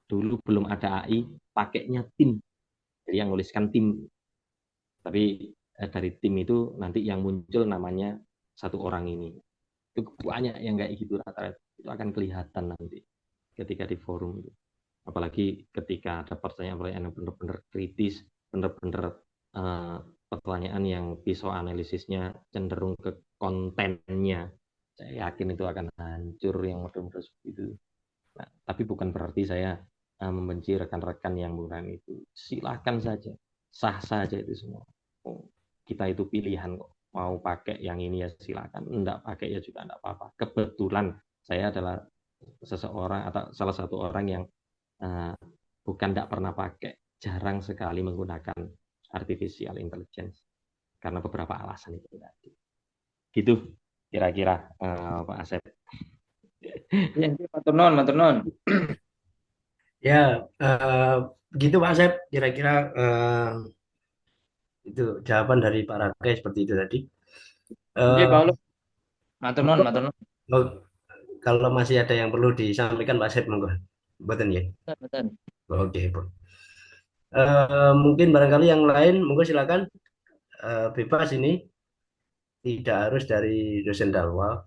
dulu belum ada AI, pakainya tim, jadi yang nuliskan tim, tapi dari tim itu nanti yang muncul namanya satu orang ini. Itu banyak yang kayak gitu rata-rata, itu akan kelihatan nanti ketika di forum itu. Apalagi ketika ada pertanyaan-pertanyaan yang benar-benar kritis, benar-benar pertanyaan yang pisau analisisnya cenderung ke kontennya. Saya yakin itu akan hancur yang model-model seperti itu. Nah, tapi bukan berarti saya membenci rekan-rekan yang bukan itu. Silahkan saja, sah saja itu semua. Oh, kita itu pilihan kok. Mau pakai yang ini ya silakan, enggak pakai ya juga enggak apa-apa. Kebetulan saya adalah seseorang atau salah satu orang yang bukan tidak pernah pakai, jarang sekali menggunakan artificial intelligence karena beberapa alasan itu tadi. Gitu kira-kira Pak Asep. Ya, matur nuwun, matur nuwun. Ya, begitu Pak Asep, kira-kira itu jawaban dari Pak Rakai seperti itu tadi. Nggih, Eh, Pak Ulum. Matur nuwun, matur nuwun. oh, kalau masih ada yang perlu disampaikan Pak Asep, monggo. Mboten ya. Betul. Oke, Bu. Mungkin barangkali yang lain, monggo silakan. Bebas ini, tidak harus dari dosen dakwah.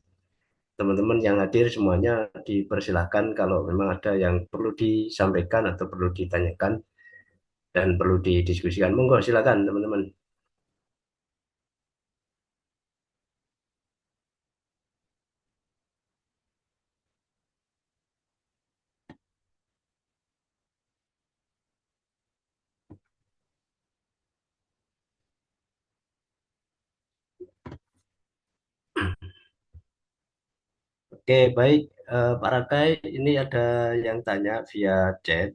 Teman-teman yang hadir semuanya dipersilahkan kalau memang ada yang perlu disampaikan atau perlu ditanyakan dan perlu didiskusikan. Monggo silakan teman-teman. Oke, baik. Pak Rakai, ini ada yang tanya via chat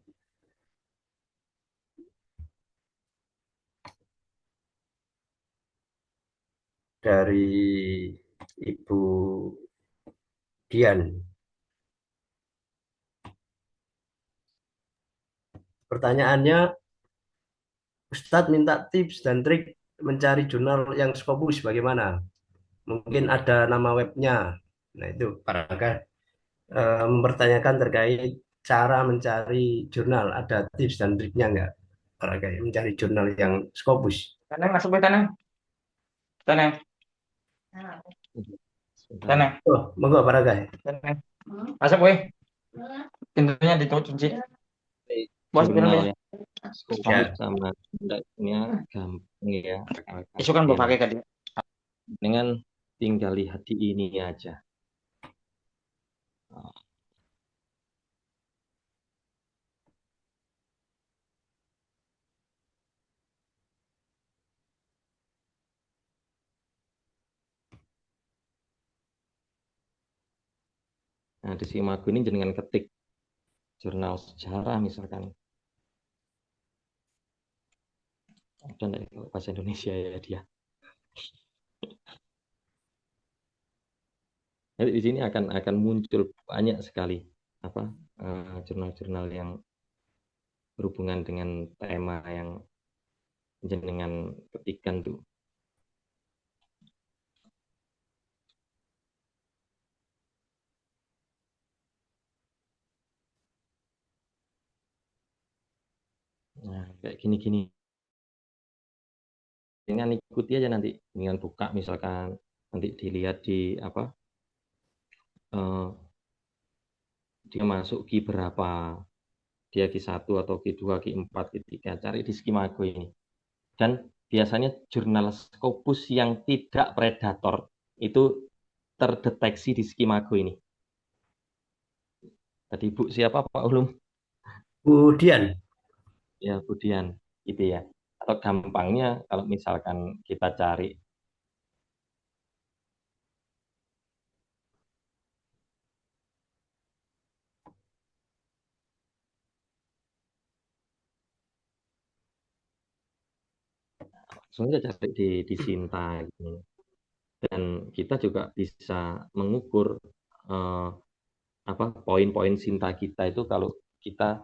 dari Ibu Dian. Pertanyaannya, Ustadz minta tips dan trik mencari jurnal yang Scopus bagaimana? Mungkin ada nama webnya. Nah, itu Pak Rakai mempertanyakan terkait cara mencari jurnal. Ada tips dan triknya nggak? Pak Rakai mencari jurnal yang Scopus. Tanang masuk ke tanang. Tanang, tanang, Oh, monggo Pak Rakai. tanang. Masuk weh. Pintunya ditutup kunci. Bos Jurnal filmnya. yang Scopus Ya. sama indexnya gampang ya. Isu kan mau pakai kan dia. Dengan tinggal lihat di ini aja. Nah, di Simago ini jenengan ketik jurnal sejarah misalkan. Ada nggak kalau bahasa Indonesia ya dia. Jadi di sini akan muncul banyak sekali apa jurnal-jurnal yang berhubungan dengan tema yang jenengan ketikan tuh. Nah, kayak gini-gini. Dengan ikuti aja nanti dengan buka misalkan nanti dilihat di apa dia masuk Q berapa, dia Q1 atau Q2, Q4, Q3, cari di Skimago ini. Dan biasanya jurnal Scopus yang tidak predator itu terdeteksi di Skimago ini. Tadi Bu siapa Pak Ulum? Bu Dian. Ya Budian gitu ya. Atau gampangnya kalau misalkan kita cari langsung aja cari di Sinta gitu. Dan kita juga bisa mengukur apa poin-poin Sinta kita itu kalau kita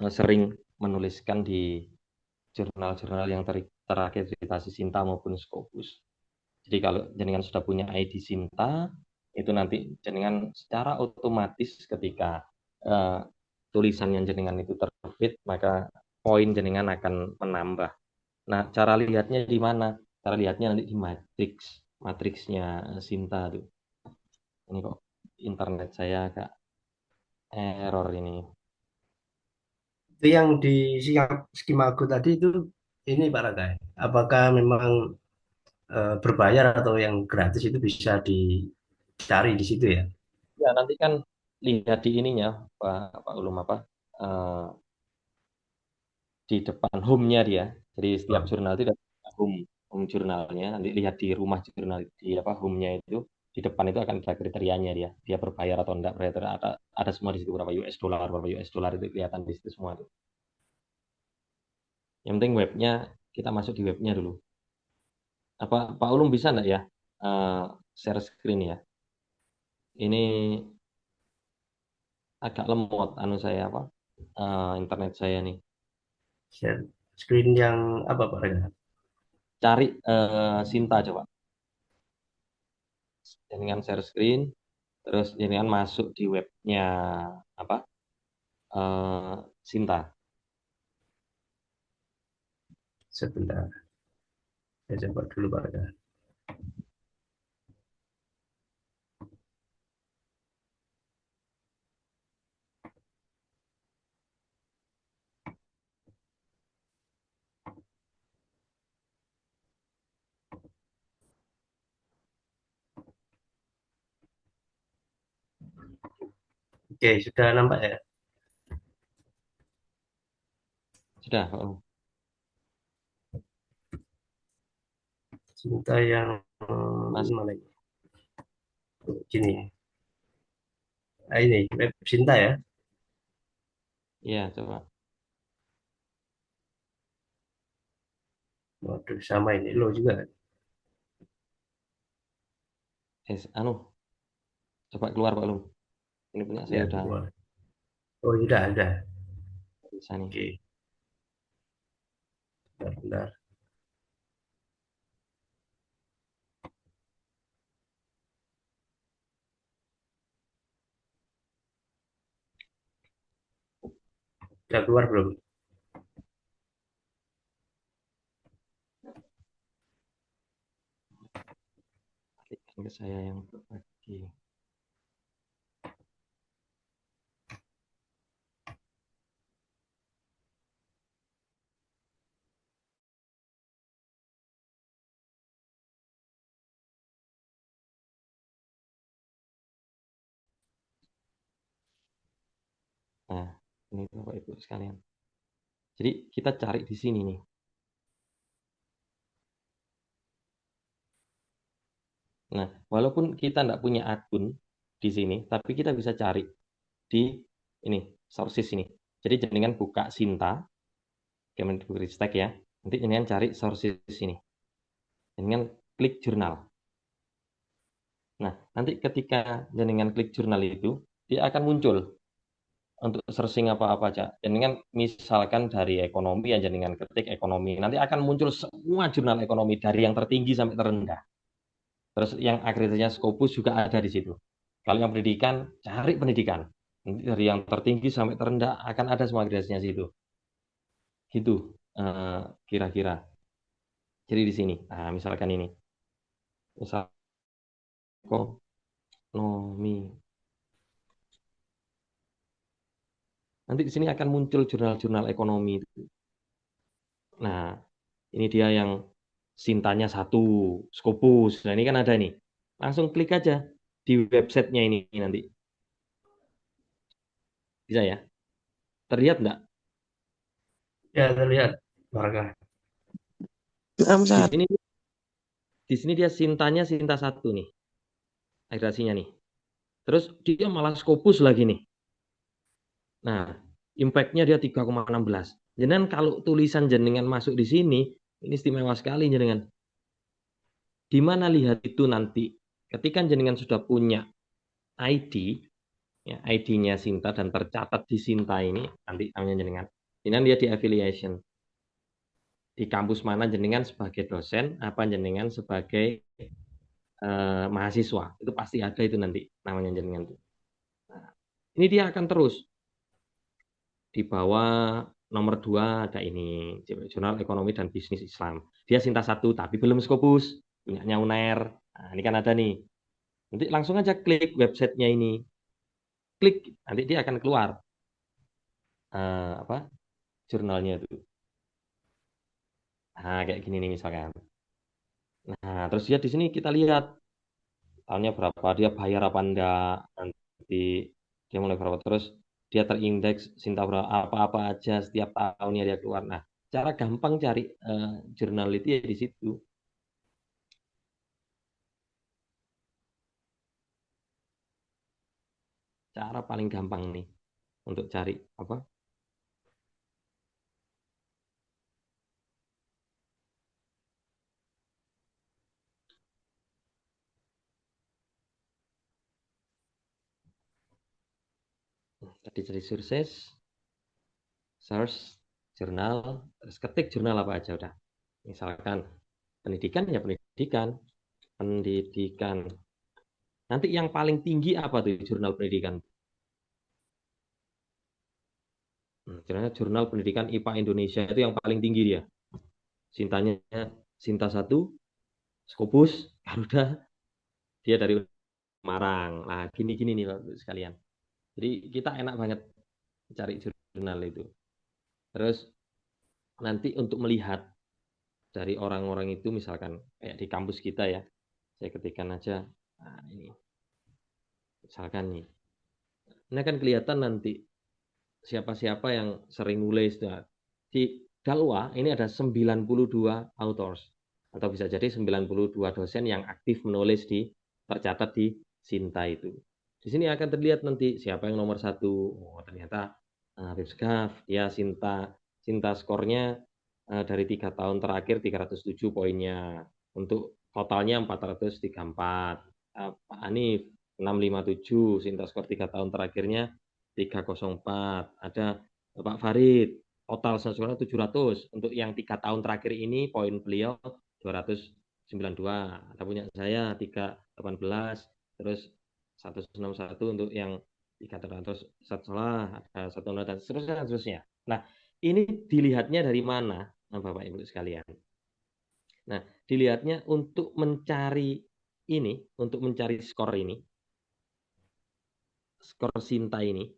sering menuliskan di jurnal-jurnal yang terakreditasi Sinta maupun Scopus. Jadi kalau jenengan sudah punya ID Sinta, itu nanti jenengan secara otomatis ketika tulisan yang jenengan itu terbit, maka poin jenengan akan menambah. Nah, cara lihatnya di mana? Cara lihatnya nanti di matriksnya Sinta tuh. Ini kok internet saya agak error ini. Itu yang di Skimago tadi itu ini Pak Raga. Apakah memang berbayar atau yang gratis itu bisa dicari di situ ya? Ya, nanti kan lihat di ininya, Pak Ulum apa, eh, di depan home-nya dia. Jadi setiap Oh, jurnal itu ada home, home jurnalnya. Nanti lihat di rumah jurnal di apa home-nya itu di depan itu akan ada kriterianya dia. Dia berbayar atau enggak berbayar ada semua di situ berapa US dollar itu kelihatan di situ semua tuh. Yang penting webnya kita masuk di webnya dulu. Apa Pak Ulum bisa enggak ya eh, share screen ya? Ini agak lemot anu saya apa internet saya nih. share screen yang apa Pak Raga? Cari Sinta coba. Dengan share screen, terus dengan masuk di webnya apa Sinta. Sebentar, saya coba dulu Pak Raga. Oke, sudah nampak ya? Sudah. Cinta yang Mas, mana ini? Gini, ini web Cinta ya. iya coba. Waduh, sama ini lo juga. Anu, coba keluar Pak Lum. Ini punya saya Ya, udah keluar. Oh, sudah ada. bisa nih. Oke, bentar, bentar. Sudah keluar belum? Klik ke saya yang berbagi. Nah, ini Bapak Ibu sekalian. Jadi kita cari di sini nih. Nah, walaupun kita nggak punya akun di sini, tapi kita bisa cari di ini sources ini. Jadi jenengan buka Sinta, Kemendikbudristek ya. Nanti jenengan cari sources ini. Jenengan klik jurnal. Nah, nanti ketika jenengan klik jurnal itu, dia akan muncul untuk searching apa-apa aja. Jenengan misalkan dari ekonomi ya jenengan ketik ekonomi. Nanti akan muncul semua jurnal ekonomi dari yang tertinggi sampai terendah. Terus yang akreditasinya Scopus juga ada di situ. Kalau yang pendidikan, cari pendidikan. Nanti dari yang tertinggi sampai terendah akan ada semua akreditasinya situ. Gitu kira-kira. Jadi di sini. Nah, misalkan ini. Misal ekonomi. Nanti di sini akan muncul jurnal-jurnal ekonomi. Nah, ini dia yang Sintanya satu, Scopus. Nah, ini kan ada nih. Langsung klik aja di websitenya ini nanti. Bisa ya? Terlihat nggak? Ya, terlihat warga. Di sini, di sini dia Sintanya Sinta satu nih. Akreditasinya nih. Terus dia malah Scopus lagi nih. Nah, impact-nya dia 3,16. Jenengan kalau tulisan jenengan masuk di sini, ini istimewa sekali jenengan. Di mana lihat itu nanti? Ketika jenengan sudah punya ID, ya, ID-nya Sinta dan tercatat di Sinta ini, nanti namanya jenengan. Jenengan dia di affiliation. Di kampus mana jenengan sebagai dosen, apa jenengan sebagai mahasiswa. Itu pasti ada itu nanti namanya jenengan. Nah, ini dia akan terus. Di bawah nomor 2 ada ini, Jurnal Ekonomi dan Bisnis Islam. Dia Sinta satu, tapi belum Scopus. Punyanya UNER. Nah, ini kan ada nih. Nanti langsung aja klik websitenya ini. Klik, nanti dia akan keluar. Apa? jurnalnya itu. Nah, kayak gini nih misalkan. Nah, terus dia di sini kita lihat tahunnya berapa, dia bayar apa enggak, nanti dia mulai berapa, terus dia terindeks Sinta berapa, apa-apa aja setiap tahunnya dia keluar. Nah, cara gampang cari jurnal itu ya di situ. Cara paling gampang nih untuk cari apa? Tadi cari search, jurnal, terus ketik jurnal apa aja udah. Misalkan pendidikan ya pendidikan, pendidikan. Nanti yang paling tinggi apa tuh jurnal pendidikan? Jurnal pendidikan IPA Indonesia itu yang paling tinggi dia. Sintanya Sinta 1, Scopus, Garuda, dia dari Semarang. Nah, gini-gini nih Bapak sekalian. Jadi kita enak banget cari jurnal itu. Terus nanti untuk melihat dari orang-orang itu misalkan kayak di kampus kita ya, saya ketikkan aja. Nah, ini misalkan nih. Ini akan kelihatan nanti siapa-siapa yang sering nulis. Nah, di Dalwa ini ada 92 authors atau bisa jadi 92 dosen yang aktif menulis di tercatat di Sinta itu. Di sini akan terlihat nanti siapa yang nomor satu. Oh, ternyata Habib Sgaf, ya Sinta skornya dari 3 tahun terakhir 307 poinnya. Untuk totalnya 434. Pak Hanif 657, Sinta skor 3 tahun terakhirnya 304. Ada Pak Farid, total skornya 700. Untuk yang 3 tahun terakhir ini poin beliau 292. Ada punya saya 318, terus 161 untuk yang 3 tahun, terus satu salah, ada 1 dan seterusnya. Nah, ini dilihatnya dari mana, Bapak Ibu sekalian? Nah, dilihatnya untuk mencari ini, untuk mencari skor ini, skor Sinta ini,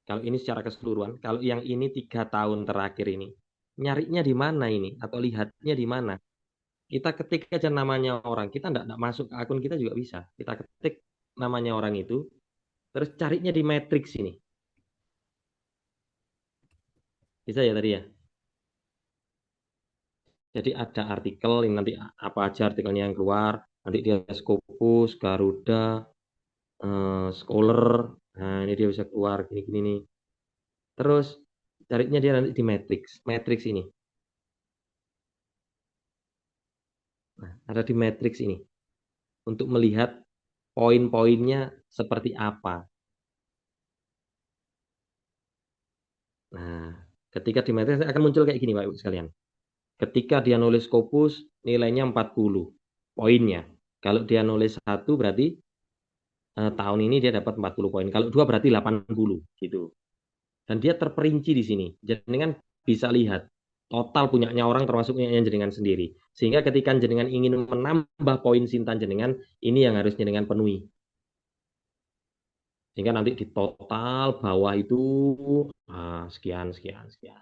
kalau ini secara keseluruhan, kalau yang ini 3 tahun terakhir ini, nyarinya di mana ini, atau lihatnya di mana? Kita ketik aja namanya orang, kita enggak masuk ke akun kita juga bisa. Kita ketik namanya orang itu, terus carinya di matrix ini. Bisa ya tadi ya? Jadi ada artikel, ini nanti apa aja artikelnya yang keluar, nanti dia Scopus, Garuda, Scholar, nah ini dia bisa keluar gini-gini nih. Terus carinya dia nanti di matrix, matrix ini. Nah, ada di matrix ini untuk melihat poin-poinnya seperti apa. Nah, ketika di matrix akan muncul kayak gini Pak Ibu sekalian. Ketika dia nulis Scopus, nilainya 40 poinnya. Kalau dia nulis 1 berarti tahun ini dia dapat 40 poin. Kalau 2 berarti 80 gitu. Dan dia terperinci di sini. Jadi kan bisa lihat total punyanya orang termasuk punyanya jenengan sendiri. Sehingga ketika jenengan ingin menambah poin Sinta jenengan, ini yang harus jenengan penuhi. Sehingga nanti di total bawah itu sekian, sekian, sekian.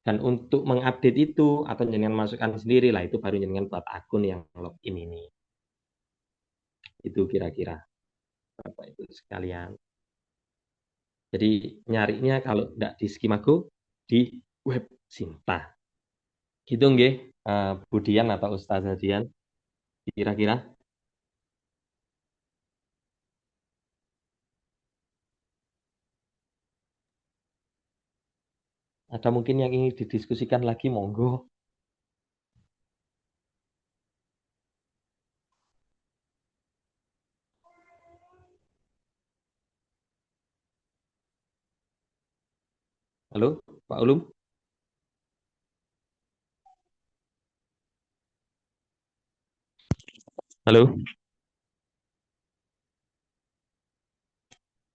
Dan untuk mengupdate itu atau jenengan masukkan sendiri lah, itu baru jenengan buat akun yang login ini. Itu kira-kira Bapak Ibu sekalian. Jadi nyarinya kalau tidak di Skimago, di web Sinta. Gitu nggih, Budian atau Ustazah Dian, kira-kira. Ada mungkin yang ingin didiskusikan lagi, monggo. Halo, Pak Ulum? Halo?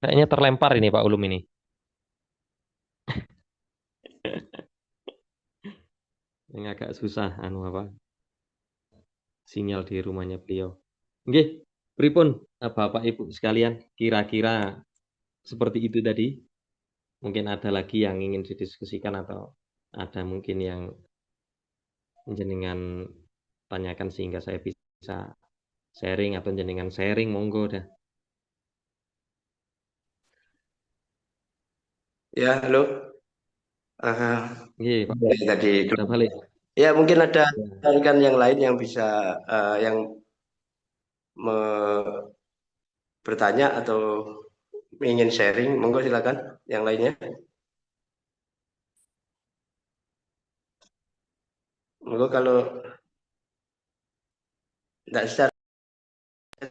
Kayaknya terlempar ini Pak Ulum ini. Yang agak susah, apa? Sinyal di rumahnya beliau. Nggih, pripun Bapak Ibu sekalian, kira-kira seperti itu tadi Mungkin ada lagi yang ingin didiskusikan atau ada mungkin yang jenengan tanyakan sehingga saya bisa sharing atau jenengan sharing, monggo dah. Ya, halo. Iya, Pak. Tadi Udah balik. ya mungkin ada Ya. rekan yang lain yang bisa yang bertanya atau ingin sharing, monggo silakan yang lainnya. Monggo kalau tidak bisa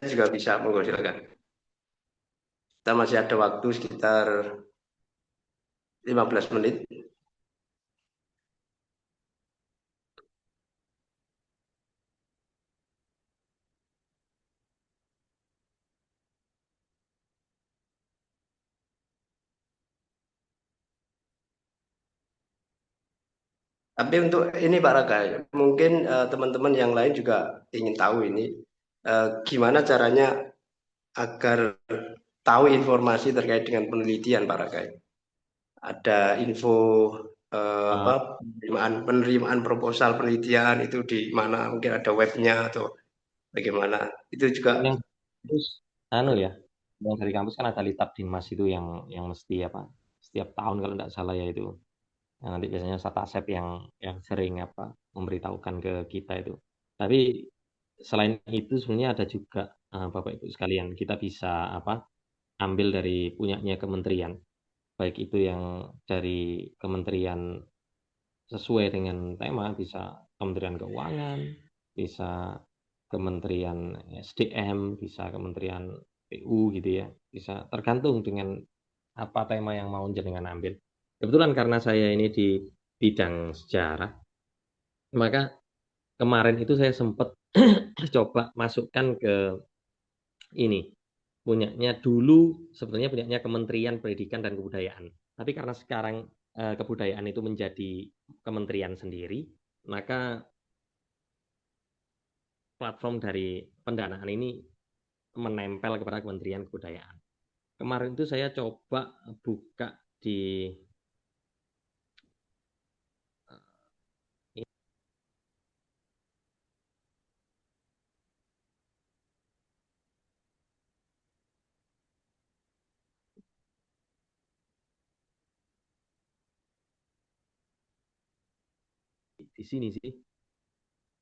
juga bisa, monggo silakan. Kita masih ada waktu sekitar 15 menit. Tapi untuk ini Pak Raka, mungkin teman-teman yang lain juga ingin tahu ini gimana caranya agar tahu informasi terkait dengan penelitian Pak Raka. Ada info penerimaan proposal penelitian itu di mana, mungkin ada webnya atau bagaimana, itu juga yang terus ya, yang dari kampus kan ada Litap Dinmas itu yang mesti apa setiap tahun kalau tidak salah ya itu. Nah, nanti biasanya Satasep yang sering memberitahukan ke kita itu. Tapi selain itu sebenarnya ada juga Bapak Ibu sekalian, kita bisa ambil dari punyanya kementerian, baik itu yang dari kementerian sesuai dengan tema, bisa Kementerian Keuangan, bisa Kementerian SDM, bisa Kementerian PU gitu ya, bisa tergantung dengan apa tema yang mau jenengan ambil. Kebetulan karena saya ini di bidang sejarah, maka kemarin itu saya sempat coba masukkan ke ini sebetulnya punyanya Kementerian Pendidikan dan Kebudayaan. Tapi karena sekarang kebudayaan itu menjadi kementerian sendiri, maka platform dari pendanaan ini menempel kepada Kementerian Kebudayaan. Kemarin itu saya coba buka di sini sih,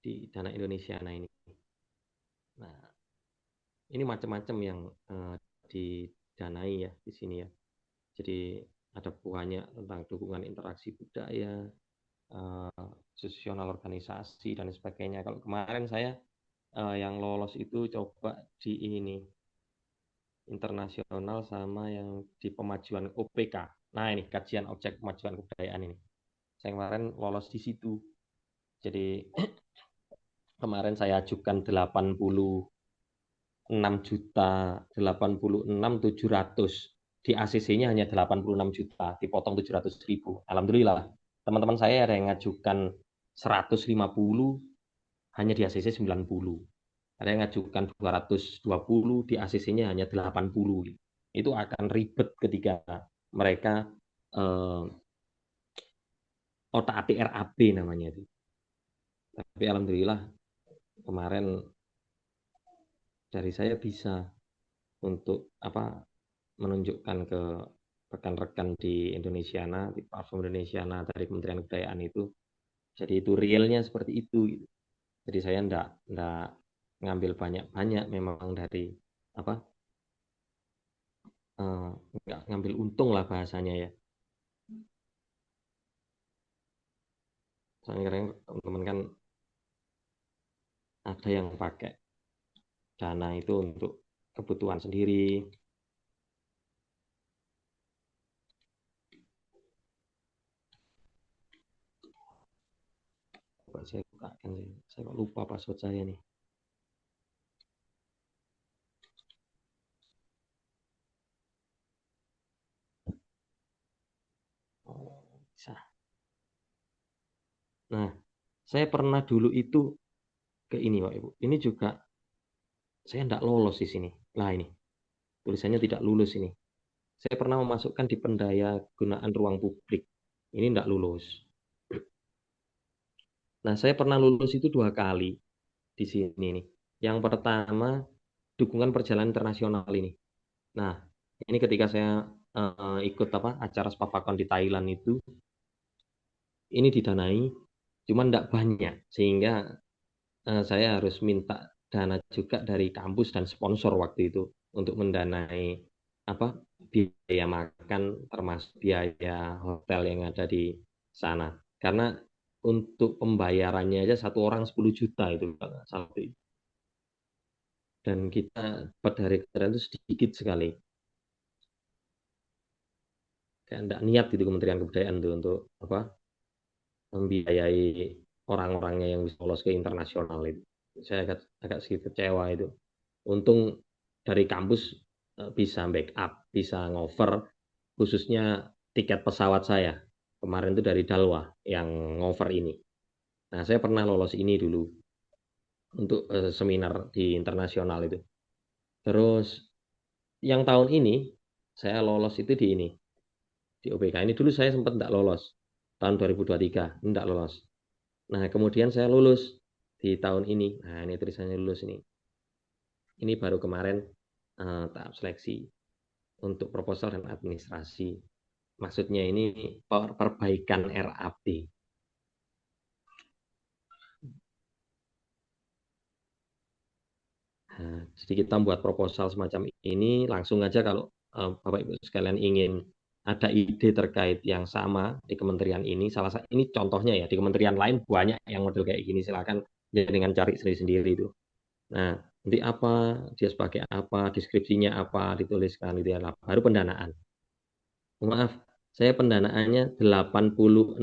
di Dana Indonesia ini. Nah, ini macam-macam yang didanai ya di sini ya. Jadi ada banyak tentang dukungan interaksi budaya, institusional organisasi dan sebagainya. Kalau kemarin saya yang lolos itu coba di ini internasional sama yang di pemajuan OPK. Nah ini kajian objek pemajuan kebudayaan ini. Saya kemarin lolos di situ. Jadi kemarin saya ajukan 86.700.000. Di ACC-nya hanya 86 juta, dipotong 700.000. Alhamdulillah. Teman-teman saya ada yang ngajukan 150, hanya di ACC 90. Ada yang ngajukan 220, di ACC-nya hanya 80. Itu akan ribet ketika mereka otak-atik RAB namanya itu. Tapi alhamdulillah kemarin dari saya bisa untuk menunjukkan ke rekan-rekan di Indonesiana, di platform Indonesiana dari Kementerian Kebudayaan itu. Jadi itu realnya seperti itu. Jadi saya enggak ngambil banyak-banyak, memang dari enggak ngambil untung lah bahasanya ya. Soalnya kadang teman-teman kan ada yang pakai dana itu untuk kebutuhan sendiri. Coba saya bukakan sih. Saya kok lupa password saya nih. Oh, bisa. Nah, saya pernah dulu itu ke ini Pak Ibu. Ini juga saya enggak lolos di sini. Lah ini. Tulisannya tidak lulus ini. saya pernah memasukkan di pendaya gunaan ruang publik. Ini tidak lulus. Nah, saya pernah lulus itu 2 kali di sini nih. Yang pertama, dukungan perjalanan internasional ini. Nah, ini ketika saya ikut acara Spapakon di Thailand itu, ini didanai, cuman tidak banyak, sehingga saya harus minta dana juga dari kampus dan sponsor waktu itu untuk mendanai biaya makan termasuk biaya hotel yang ada di sana. Karena untuk pembayarannya aja satu orang 10 juta itu satu. Dan kita dapat dari kementerian itu sedikit sekali. Kayak tidak niat gitu Kementerian Kebudayaan itu untuk membiayai orang-orangnya yang bisa lolos ke internasional itu. Saya agak sedikit kecewa itu. Untung dari kampus bisa backup, bisa ngover khususnya tiket pesawat saya. Kemarin itu dari Dalwa yang ngover ini. Nah, saya pernah lolos ini dulu untuk seminar di internasional itu. Terus yang tahun ini saya lolos itu di ini, di OBK. Ini dulu saya sempat tidak lolos. Tahun 2023, tidak lolos. Nah, kemudian saya lulus di tahun ini. Nah, ini tulisannya lulus ini. Ini baru kemarin tahap seleksi untuk proposal dan administrasi. Maksudnya ini perbaikan RAP. Nah, jadi kita membuat proposal semacam ini langsung aja kalau Bapak Ibu sekalian ingin ada ide terkait yang sama di kementerian ini. Ini contohnya ya, di kementerian lain banyak yang model kayak gini. Silakan dengan cari sendiri-sendiri itu. Nah, nanti dia sebagai apa, deskripsinya apa, dituliskan gitu ya. Baru pendanaan. Maaf, saya pendanaannya 86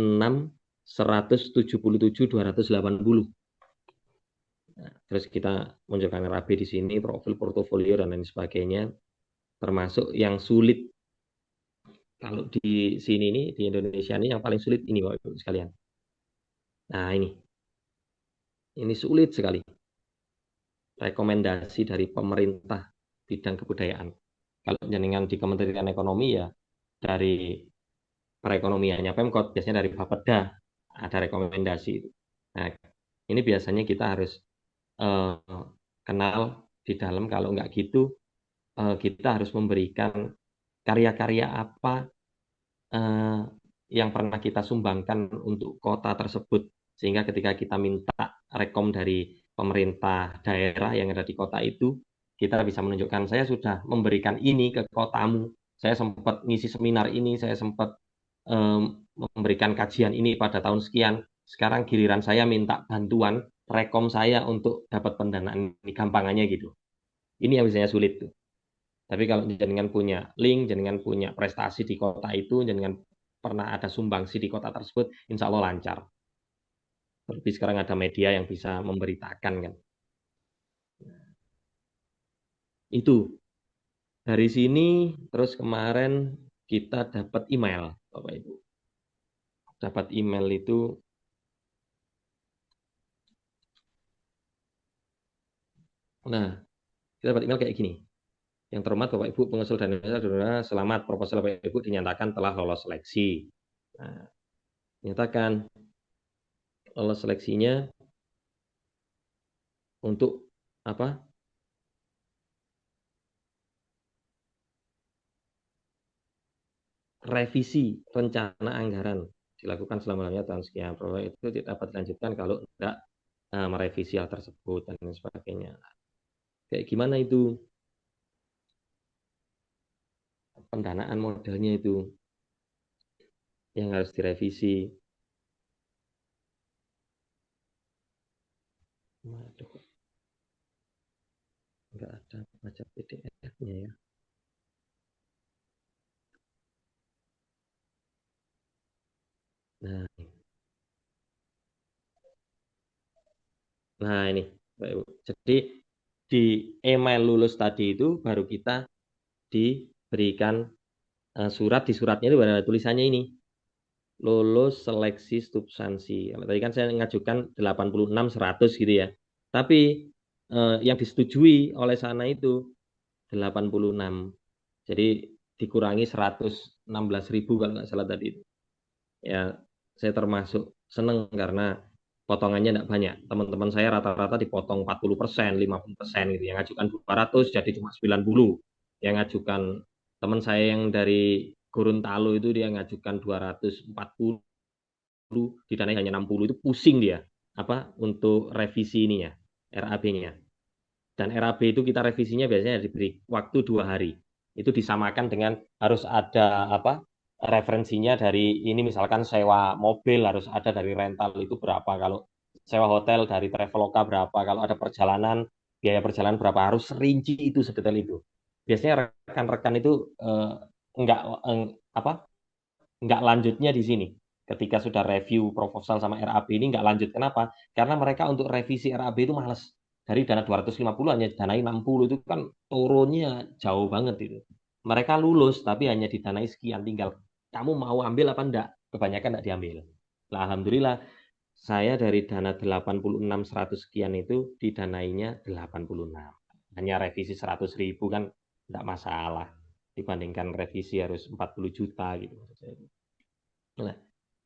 177 280. Nah, terus kita munculkan RAB di sini, profil, portofolio dan lain sebagainya, termasuk yang sulit. Kalau di sini nih, di Indonesia ini yang paling sulit ini Bapak Ibu sekalian. Nah, ini sulit sekali. Rekomendasi dari pemerintah bidang kebudayaan. Kalau jenengan di Kementerian Ekonomi ya dari perekonomiannya Pemkot, biasanya dari Bapeda ada rekomendasi. Nah, ini biasanya kita harus kenal di dalam. Kalau nggak gitu, kita harus memberikan karya-karya apa yang pernah kita sumbangkan untuk kota tersebut. Sehingga ketika kita minta rekom dari pemerintah daerah yang ada di kota itu, kita bisa menunjukkan saya sudah memberikan ini ke kotamu. Saya sempat ngisi seminar ini, saya sempat memberikan kajian ini pada tahun sekian. Sekarang giliran saya minta bantuan rekom saya untuk dapat pendanaan ini, gampangannya gitu. Ini yang biasanya sulit tuh. Tapi kalau jenengan punya link, jenengan punya prestasi di kota itu, jenengan pernah ada sumbangsi di kota tersebut, insya Allah lancar. Tapi sekarang ada media yang bisa memberitakan kan. Itu dari sini terus kemarin kita dapat email, Bapak Ibu. Dapat email itu kita dapat email kayak gini. Yang terhormat Bapak Ibu pengusul dan selamat proposal Bapak Ibu dinyatakan telah lolos seleksi. Nah, nyatakan lolos seleksinya untuk apa? Revisi rencana anggaran dilakukan selama-lamanya tahun sekian. Proyek itu tidak dapat dilanjutkan kalau tidak merevisi hal tersebut dan sebagainya. Kayak gimana itu pendanaan modelnya itu yang harus direvisi. Waduh, nggak ada baca PDF-nya ya. Nah ini, jadi di email lulus tadi itu baru kita diberikan surat. Di suratnya itu ada tulisannya ini, lulus seleksi substansi. Tadi kan saya mengajukan 86-100 gitu ya. Tapi yang disetujui oleh sana itu 86. Jadi dikurangi 116.000 kalau nggak salah tadi. Ya, saya termasuk seneng karena potongannya tidak banyak. Teman-teman saya rata-rata dipotong 40%, 50% gitu. Yang ngajukan 200 jadi cuma 90. Yang ngajukan teman saya yang dari Gorontalo itu dia ngajukan 240, didanai hanya 60, itu pusing dia. Apa untuk revisi ini ya, RAB-nya. Dan RAB itu kita revisinya biasanya diberi waktu 2 hari. Itu disamakan dengan harus ada apa referensinya dari ini, misalkan sewa mobil harus ada dari rental itu berapa, kalau sewa hotel dari Traveloka berapa, kalau ada perjalanan biaya perjalanan berapa, harus rinci itu sedetail itu. Biasanya rekan-rekan itu enggak apa enggak lanjutnya di sini. Ketika sudah review proposal sama RAB ini enggak lanjut. Kenapa? Karena mereka untuk revisi RAB itu males. Dari dana 250 hanya danai 60, itu kan turunnya jauh banget itu. Mereka lulus tapi hanya didanai sekian, tinggal kamu mau ambil apa enggak. Kebanyakan enggak diambil. Nah, alhamdulillah saya dari dana 86 100 sekian itu didanainya 86. Hanya revisi 100.000 kan enggak masalah dibandingkan revisi harus 40 juta gitu. Nah,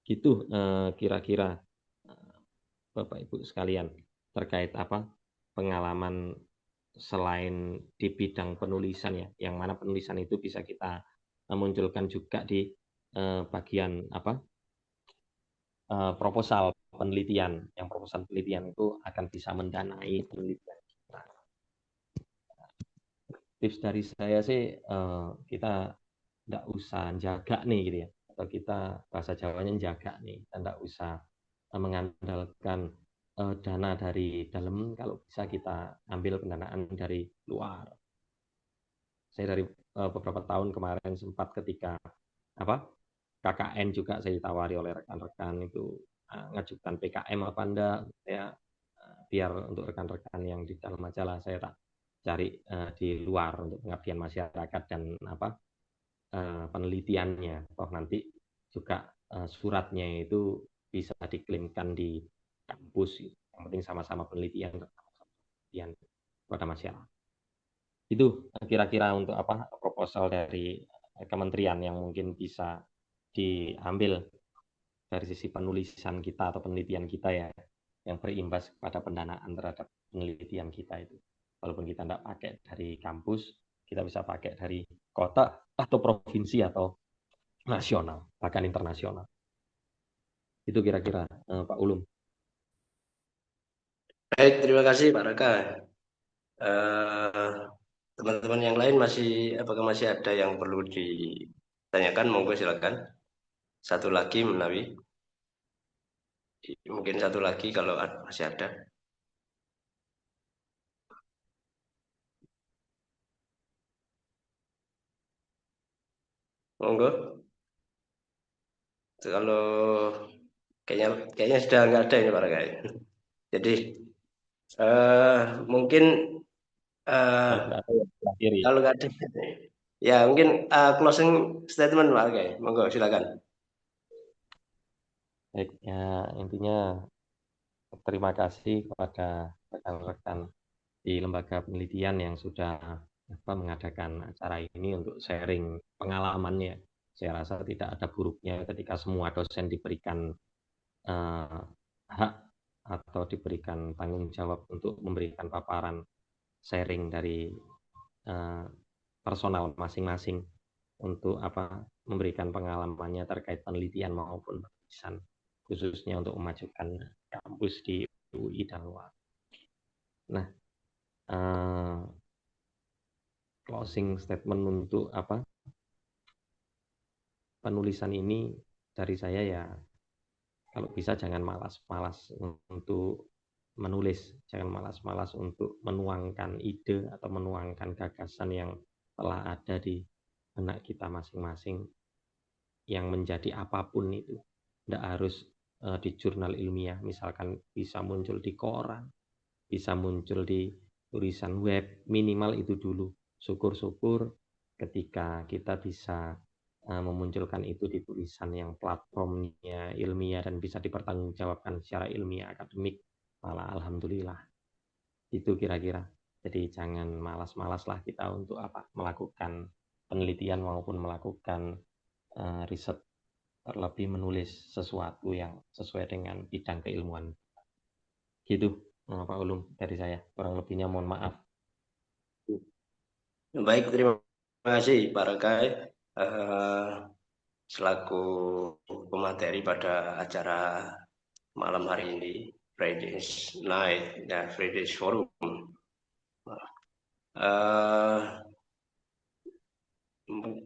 gitu kira-kira Bapak Ibu sekalian terkait apa pengalaman selain di bidang penulisan ya, yang mana penulisan itu bisa kita munculkan juga di bagian apa proposal penelitian. Yang proposal penelitian itu akan bisa mendanai penelitian kita. Tips dari saya sih kita tidak usah jaga nih gitu ya, atau kita bahasa Jawanya jaga nih, kita tidak usah mengandalkan dana dari dalam, kalau bisa kita ambil pendanaan dari luar. Saya dari beberapa tahun kemarin sempat ketika apa KKN juga saya ditawari oleh rekan-rekan itu ngajukan PKM apa enggak ya, biar untuk rekan-rekan yang di dalam majalah saya tak cari di luar untuk pengabdian masyarakat dan apa penelitiannya. Toh nanti juga suratnya itu bisa diklaimkan di kampus. Yang penting sama-sama penelitian pada masyarakat. Itu kira-kira untuk apa proposal dari kementerian yang mungkin bisa diambil dari sisi penulisan kita atau penelitian kita ya, yang berimbas pada pendanaan terhadap penelitian kita itu. Walaupun kita tidak pakai dari kampus, kita bisa pakai dari kota atau provinsi atau nasional, bahkan internasional. Itu kira-kira Pak Ulum. Baik, terima kasih Pak Raka. Teman-teman yang lain apakah masih ada yang perlu ditanyakan? Monggo silakan. Satu lagi Menawi. Mungkin satu lagi kalau masih ada. Monggo. Kalau kayaknya sudah nggak ada ini Pak Raka. Jadi mungkin kalau nggak ada, ya mungkin closing statement Pak Raka. Monggo silakan. Baik, ya intinya terima kasih kepada rekan-rekan di lembaga penelitian yang sudah mengadakan acara ini untuk sharing pengalamannya. Saya rasa tidak ada buruknya ketika semua dosen diberikan hak atau diberikan tanggung jawab untuk memberikan paparan sharing dari personal masing-masing untuk memberikan pengalamannya terkait penelitian maupun penulisan, khususnya untuk memajukan kampus di UI dan luar. Nah, closing statement untuk penulisan ini dari saya ya, kalau bisa jangan malas-malas untuk menulis, jangan malas-malas untuk menuangkan ide atau menuangkan gagasan yang telah ada di benak kita masing-masing, yang menjadi apapun itu. Tidak harus di jurnal ilmiah, misalkan bisa muncul di koran, bisa muncul di tulisan web, minimal itu dulu. Syukur-syukur ketika kita bisa memunculkan itu di tulisan yang platformnya ilmiah dan bisa dipertanggungjawabkan secara ilmiah akademik, malah alhamdulillah. Itu kira-kira. Jadi jangan malas-malas lah kita untuk melakukan penelitian maupun melakukan riset, terlebih menulis sesuatu yang sesuai dengan bidang keilmuan. Gitu, Pak Ulum dari saya. Kurang lebihnya mohon maaf. Baik, terima kasih Pak Rakai selaku pemateri pada acara malam hari ini, Friday's Night, ya Friday's Forum.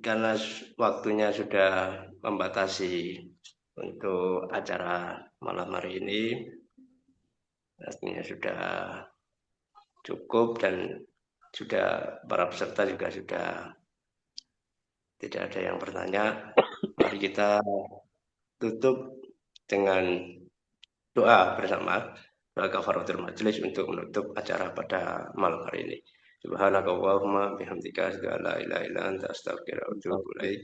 Karena waktunya sudah membatasi untuk acara malam hari ini, artinya sudah cukup dan sudah para peserta juga sudah tidak ada yang bertanya. Mari kita tutup dengan doa bersama, doa kafaratul majelis untuk menutup acara pada malam hari ini. Subhanakallahumma bihamdika asyhadu an la ilaha illa anta astaghfiruka wa atubu ilaik.